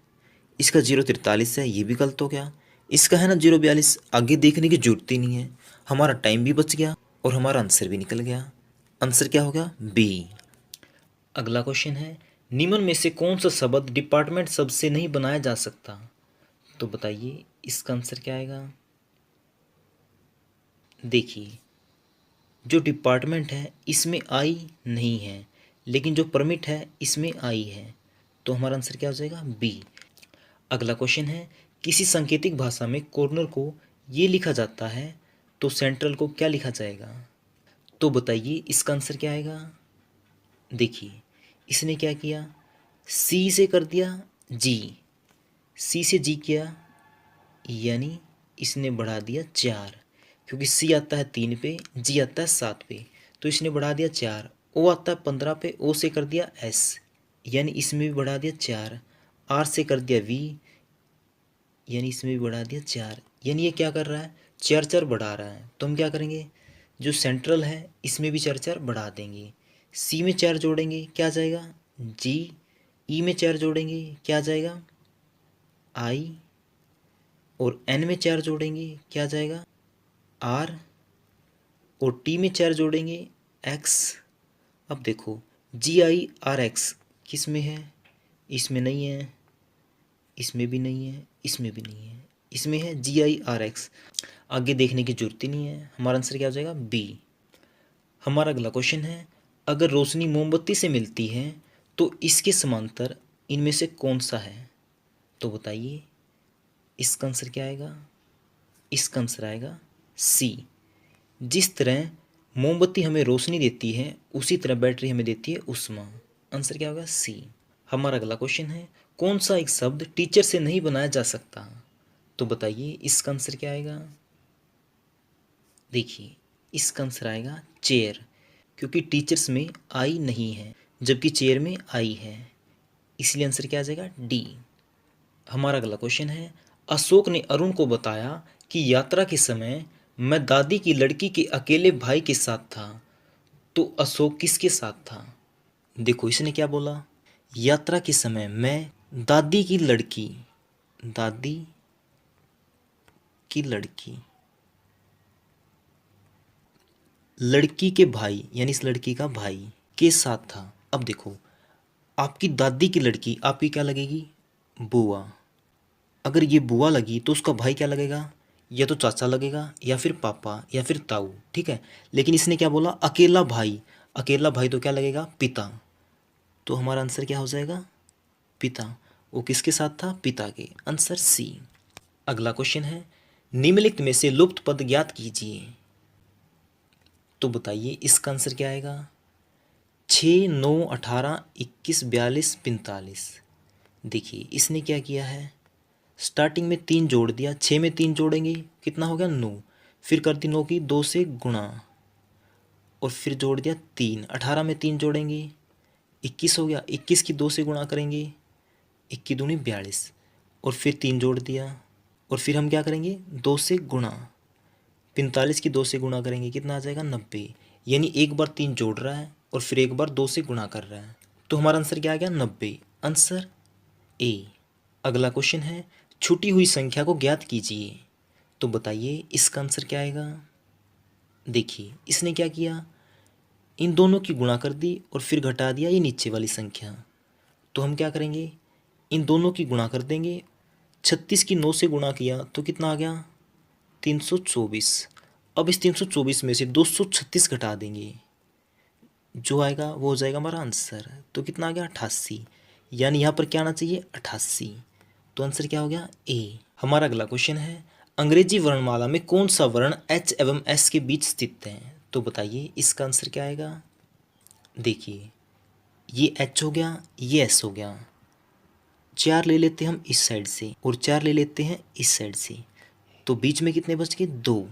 इसका 043 है, ये भी गलत हो गया। इसका है ना 042, आगे देखने की जरूरत ही नहीं है, हमारा टाइम भी बच गया और हमारा आंसर भी निकल गया। आंसर क्या होगा बी। अगला क्वेश्चन है, निम्न में से कौन सा शब्द डिपार्टमेंट शब्द से नहीं बनाया जा सकता। तो बताइए इसका आंसर क्या आएगा। देखिए जो डिपार्टमेंट है इसमें आई नहीं है, लेकिन जो परमिट है इसमें आई है, तो हमारा आंसर क्या हो जाएगा बी। अगला क्वेश्चन है, किसी सांकेतिक भाषा में कॉर्नर को ये लिखा जाता है तो सेंट्रल को क्या लिखा जाएगा। तो बताइए इसका आंसर क्या आएगा। देखिए इसने क्या किया, सी से कर दिया जी, सी से जी किया, यानी इसने बढ़ा दिया 4, क्योंकि सी आता है 3 पे, जी आता है 7 पे, तो इसने बढ़ा दिया 4। ओ आता है 15 पे, ओ से कर दिया एस, यानी इसमें भी बढ़ा दिया 4। आर से कर दिया वी, यानी इसमें भी बढ़ा दिया 4। यानी ये क्या कर रहा है 4 4 बढ़ा रहा है, तो हम क्या करेंगे, जो सेंट्रल है इसमें भी 4 4 बढ़ा देंगे। सी में 4 जोड़ेंगे क्या आ जाएगा जी, ई में 4 जोड़ेंगे क्या आ जाएगा आई, और एन में 4 जोड़ेंगे क्या आ जाएगा आर, और टी में 4 जोड़ेंगे एक्स। अब देखो जी आई आर एक्स किस में है, इसमें नहीं है, इसमें भी नहीं है, इसमें भी नहीं है, इसमें है जी आई आर एक्स। आगे देखने की जरूरत ही नहीं है, हमारा आंसर क्या हो जाएगा बी। हमारा अगला क्वेश्चन है, अगर रोशनी मोमबत्ती से मिलती है तो इसके समांतर इनमें से कौन सा है? तो बताइए इसका आंसर क्या आएगा? इसका आंसर आएगा सी। जिस तरह मोमबत्ती हमें रोशनी देती है उसी तरह बैटरी हमें देती है ऊष्मा। आंसर क्या होगा सी। हमारा अगला क्वेश्चन है, कौन सा एक शब्द टीचर से नहीं बनाया जा सकता? तो बताइए इसका आंसर क्या आएगा? देखिए इसका आंसर आएगा चेयर, क्योंकि टीचर्स में आई नहीं है जबकि चेयर में आई है, इसलिए आंसर क्या आ जाएगा डी। हमारा अगला क्वेश्चन है, अशोक ने अरुण को बताया कि यात्रा के समय मैं दादी की लड़की के अकेले भाई के साथ था, तो अशोक किसके साथ था? देखो इसने क्या बोला, यात्रा के समय मैं दादी की लड़की, दादी की लड़की, लड़की के भाई यानी इस लड़की का भाई के साथ था। अब देखो आपकी दादी की लड़की आपकी क्या लगेगी? बुआ। अगर ये बुआ लगी तो उसका भाई क्या लगेगा? या तो चाचा लगेगा या फिर पापा या फिर ताऊ, ठीक है। लेकिन इसने क्या बोला अकेला भाई, अकेला भाई तो क्या लगेगा? पिता। तो हमारा आंसर क्या हो जाएगा? पिता। वो किसके साथ था? पिता के। Answer C. अगला क्वेश्चन है, निम्नलिखित में से लुप्त पद ज्ञात कीजिए। तो बताइए इसका आंसर क्या आएगा? 6, 9, 18, 21, 42, 45। देखिए इसने क्या किया है, स्टार्टिंग में 3 जोड़ दिया, 6 में 3 जोड़ेंगे कितना हो गया 9, फिर कर दी 9 की 2 से गुणा, और फिर जोड़ दिया 3, 18 में 3 जोड़ेंगे 21 हो गया, 21 की 2 से गुणा करेंगे 21 दूनी 42, और फिर 3 जोड़ दिया, और फिर हम क्या करेंगे 2 से गुणा, 45 की 2 से गुणा करेंगे कितना आ जाएगा 90। यानी एक बार 3 जोड़ रहा है और फिर एक बार 2 से गुणा कर रहा है, तो हमारा आंसर क्या आ गया 90। Answer A. अगला क्वेश्चन है, छूटी हुई संख्या को ज्ञात कीजिए। तो बताइए इसका आंसर क्या आएगा? देखिए इसने क्या किया, इन दोनों की गुणा कर दी और फिर घटा दिया ये नीचे वाली संख्या। तो हम क्या करेंगे, इन दोनों की गुणा कर देंगे, 36 की 9 से गुणा किया तो कितना आ गया 324। अब इस 324 में से 236 घटा देंगे, जो आएगा वो हो जाएगा हमारा आंसर। तो कितना आ गया 88, यानी यहाँ पर क्या आना चाहिए 88। तो आंसर क्या हो गया ए। हमारा अगला क्वेश्चन है, अंग्रेजी वर्णमाला में कौन सा वर्ण एच एवं एस के बीच स्थित है? तो बताइए इसका आंसर क्या आएगा? देखिए ये एच हो गया, ये एस हो गया, 4 ले लेते हैं हम इस साइड से और 4 ले लेते हैं इस साइड से, तो बीच में कितने बच गए 2।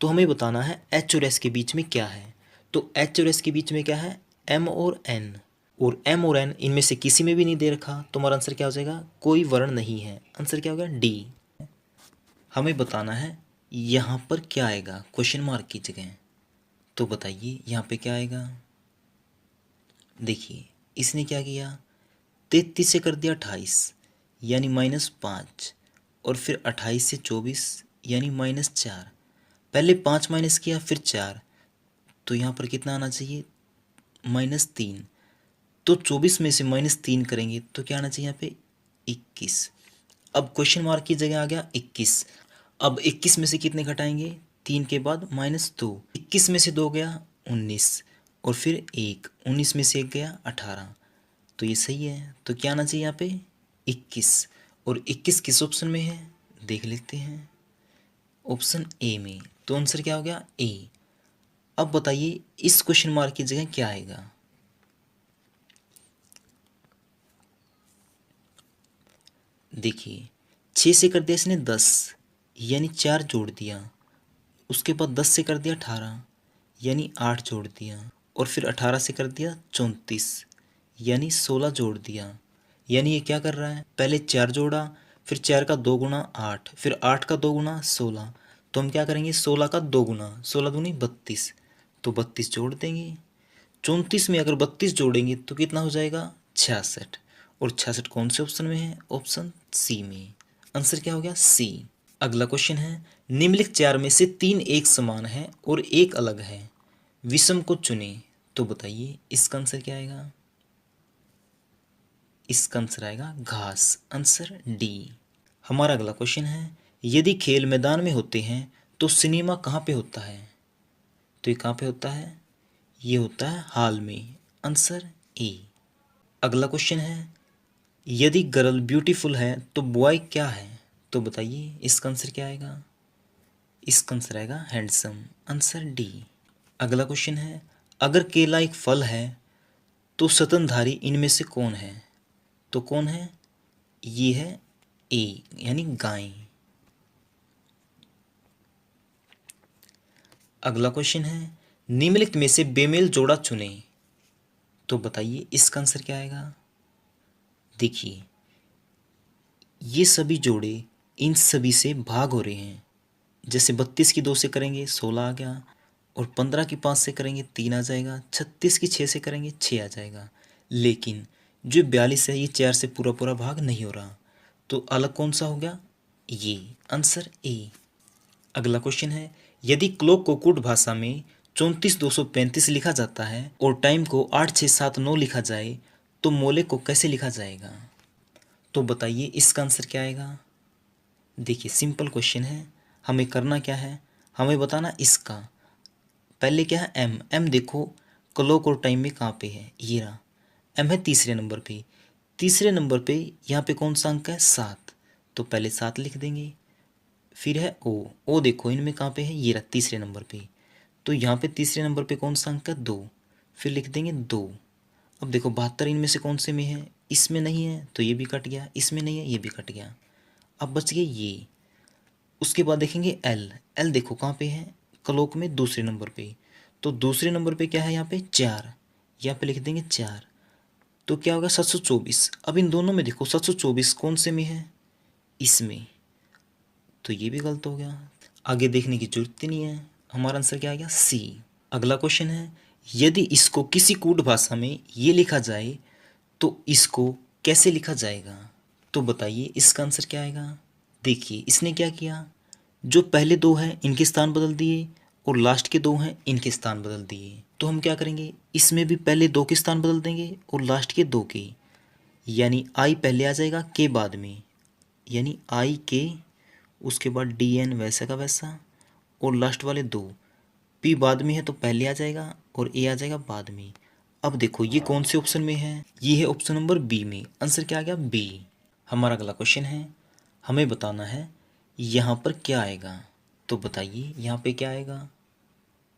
तो हमें बताना है एच और एस के बीच में क्या है। तो एच और एस के बीच में क्या है, एम और एन, और एम और एन इनमें से किसी में भी नहीं दे रखा, तो हमारा आंसर क्या हो जाएगा, कोई वर्ण नहीं है। आंसर क्या होगा डी। हमें बताना है यहाँ पर क्या आएगा क्वेश्चन मार्क की जगह। तो बताइए यहाँ पे क्या आएगा? देखिए इसने क्या किया, 33 से कर दिया 28 यानी -5, और फिर 28 से 24 यानी -4। पहले 5 माइनस किया फिर 4, तो यहाँ पर कितना आना चाहिए -3। तो 24 में से -3 करेंगे तो क्या आना चाहिए यहाँ पे 21। अब क्वेश्चन मार्क की जगह आ गया 21। अब 21 में से कितने घटाएंगे, 3 के बाद -2, 21 में से 2 गया 19, और फिर 1, 19 में से 1 गया 18। तो ये सही है, तो क्या आना चाहिए यहाँ पे 21, और 21 किस ऑप्शन में है देख लेते हैं, ऑप्शन ए में। तो आंसर क्या हो गया ए। अब बताइए इस क्वेश्चन मार्क की जगह क्या आएगा? देखिए 6 से कर दिया इसने 10 यानी 4 जोड़ दिया, उसके बाद 10 से कर दिया 18 यानी 8 जोड़ दिया, और फिर 18 से कर दिया 34 यानी 16 जोड़ दिया। यानी ये क्या कर रहा है, पहले 4 जोड़ा, फिर 4 का 2 गुना 8, फिर 8 का 2 गुना 16। तो हम क्या करेंगे 16 का 2 गुना, 16 दूनी 32, तो 32 जोड़ देंगे। 34 में अगर 32 जोड़ेंगे तो कितना हो जाएगा 66, और 66 कौन से ऑप्शन में है, ऑप्शन सी में। आंसर क्या हो गया, सी। अगला क्वेश्चन है, निम्नलिखित 4 में से 3 एक समान है और एक अलग है, विषम को चुने। तो बताइए इसका आंसर क्या आएगा, इसका आंसर आएगा घास, आंसर डी। हमारा अगला क्वेश्चन है, यदि खेल मैदान में होते हैं तो सिनेमा कहाँ पे होता है। तो ये कहाँ पे होता है, ये होता है हॉल में, आंसर ए। अगला क्वेश्चन है, यदि गर्ल ब्यूटीफुल है तो बॉय क्या है। तो बताइए इसका आंसर क्या आएगा, इसका आंसर आएगा हैंडसम, आंसर डी। अगला क्वेश्चन है, अगर केला एक फल है तो स्तनधारी इनमें से कौन है। तो कौन है, ये है ए यानी गाय। अगला क्वेश्चन है, निम्नलिखित में से बेमेल जोड़ा चुने। तो बताइए इसका आंसर क्या आएगा। देखिए ये सभी जोड़े इन सभी से भाग हो रहे हैं, जैसे 32 की 2 से करेंगे 16 आ गया, और 15 की 5 से करेंगे 3 आ जाएगा, 36 की 6 से करेंगे 6 आ जाएगा। लेकिन जो 42 है ये 4 से पूरा पूरा भाग नहीं हो रहा, तो अलग कौन सा हो गया, ये, आंसर ए। अगला क्वेश्चन है, यदि क्लॉक को कूट भाषा में 34,235 लिखा जाता है और टाइम को 8679 लिखा जाए तो मोले को कैसे लिखा जाएगा। तो बताइए इसका आंसर क्या आएगा। देखिए सिंपल क्वेश्चन है, हमें करना क्या है, हमें बताना इसका पहले क्या है, एम। एम देखो क्लॉक और टाइम में कहाँ पे है, ये रहा, एम है तीसरे नंबर पे। तीसरे नंबर पे यहाँ पे कौन सा अंक है, 7, तो पहले 7 लिख देंगे। फिर है ओ, ओ देखो इनमें कहाँ पे है, ये रहा तीसरे नंबर पे, तो यहाँ पे तीसरे नंबर पे कौन सा अंक है, 2, फिर लिख देंगे 2। अब देखो 72 इनमें से कौन से में है, इसमें नहीं है तो ये भी कट गया, इसमें नहीं है ये भी कट गया, अब बच गए ये। उसके बाद देखेंगे एल। एल देखो कहाँ पे है, क्लॉक में दूसरे नंबर पे, तो दूसरे नंबर पे क्या है यहाँ पे 4, यहाँ पे लिख देंगे 4, तो क्या होगा 724। अब इन दोनों में देखो 724 कौन से में है, इसमें, तो ये भी गलत हो गया, आगे देखने की जरूरत ही नहीं है, हमारा आंसर क्या आ गया, सी। अगला क्वेश्चन है, यदि इसको किसी कूट भाषा में ये लिखा जाए तो इसको कैसे लिखा जाएगा। तो बताइए इसका आंसर क्या आएगा। देखिए इसने क्या किया, जो पहले 2 हैं इनके स्थान बदल दिए और लास्ट के 2 हैं इनके स्थान बदल दिए, तो हम क्या करेंगे, इसमें भी पहले 2 के स्थान बदल देंगे और लास्ट के 2 के, यानी आई पहले आ जाएगा के बाद में, यानी आई के, उसके बाद डी एन वैसा का वैसा, और लास्ट वाले 2 पी बाद में है तो पहले आ जाएगा और ए आ जाएगा बाद में। अब देखो ये कौन से ऑप्शन में है, ये है ऑप्शन नंबर बी में, आंसर क्या आ गया, बी। हमारा अगला क्वेश्चन है, हमें बताना है यहाँ पर क्या आएगा। तो बताइए यहाँ पे क्या आएगा।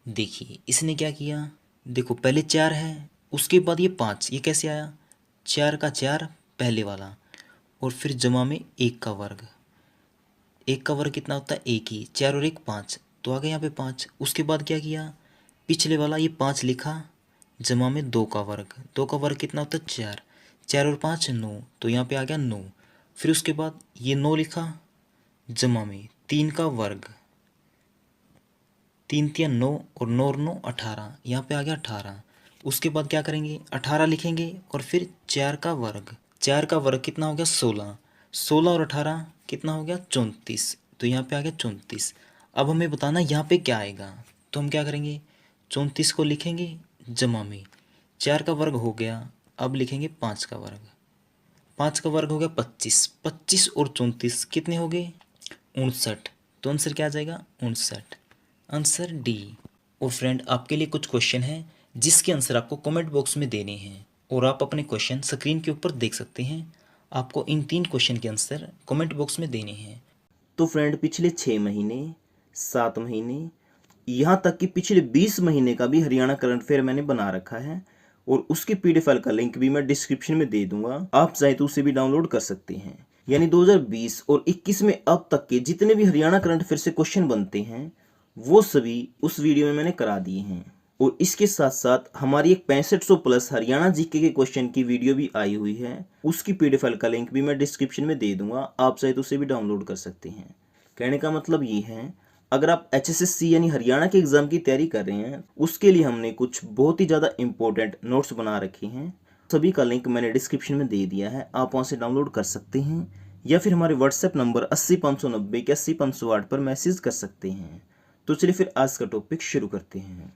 देखिए इसने क्या किया, देखो पहले 4 है, उसके बाद ये 5, ये कैसे आया, 4 का 4 पहले वाला, और फिर जमा में 1 का वर्ग, 1 का वर्ग कितना होता है, 1 ही, 4 और 1 5, तो आ गया यहाँ पे 5। उसके बाद क्या किया, पिछले वाला ये 5 लिखा, जमा में 2 का वर्ग, 2 का वर्ग कितना होता है 4, 4 और 5 9, तो यहाँ पे आ गया 9। फिर उसके बाद ये 9 लिखा, जमा में 3 का वर्ग, 3 तिया 9 और 9 और 9 18, यहाँ पे आ गया 18। उसके बाद क्या करेंगे, 18 लिखेंगे और फिर 4 का वर्ग, 4 का वर्ग कितना हो गया 16, 16 और 18 कितना हो गया 34, तो यहाँ पे आ गया 34। अब हमें बताना यहाँ पे क्या आएगा, तो हम क्या करेंगे, 34 को लिखेंगे जमा में, 4 का वर्ग हो गया, अब लिखेंगे 5 का वर्ग, 5 का वर्ग हो गया 25, 25 और 34 कितने हो गए 59, तो आंसर क्या आ जाएगा 59, आंसर डी। और फ्रेंड आपके लिए कुछ क्वेश्चन हैं जिसके आंसर आपको कमेंट बॉक्स में देने हैं, और आप अपने क्वेश्चन स्क्रीन के ऊपर देख सकते हैं। आपको इन 3 क्वेश्चन के आंसर कमेंट बॉक्स में देने हैं।
तो फ्रेंड पिछले 6 महीने, 7 महीने, यहाँ तक कि पिछले 20 महीने का भी हरियाणा करंट अफेयर मैंने बना रखा है, और उसके पीडीएफ फाइल का लिंक भी मैं डिस्क्रिप्शन में दे दूंगा, आप चाहे तो उसे भी डाउनलोड कर सकते हैं। यानी 2020 और 21 में अब तक के जितने भी हरियाणा करंट अफेयर से क्वेश्चन बनते हैं वो सभी उस वीडियो में मैंने करा दिए हैं। और इसके साथ साथ हमारी एक 6500 प्लस हरियाणा जीके के क्वेश्चन की वीडियो भी आई हुई है, उसकी पीडीएफ फाइल का लिंक भी मैं डिस्क्रिप्शन में दे दूंगा, आप चाहे तो उसे भी डाउनलोड कर सकते हैं। कहने का मतलब ये है, अगर आप HSSC यानी हरियाणा के एग्ज़ाम की तैयारी कर रहे हैं, उसके लिए हमने कुछ बहुत ही ज़्यादा इम्पोर्टेंट नोट्स बना रखे हैं। सभी का लिंक मैंने डिस्क्रिप्शन में दे दिया है, आप वहाँ से डाउनलोड कर सकते हैं या फिर हमारे व्हाट्सएप नंबर 80 590 81 508 पर मैसेज कर सकते हैं। तो चलिए फिर आज का टॉपिक शुरू करते हैं।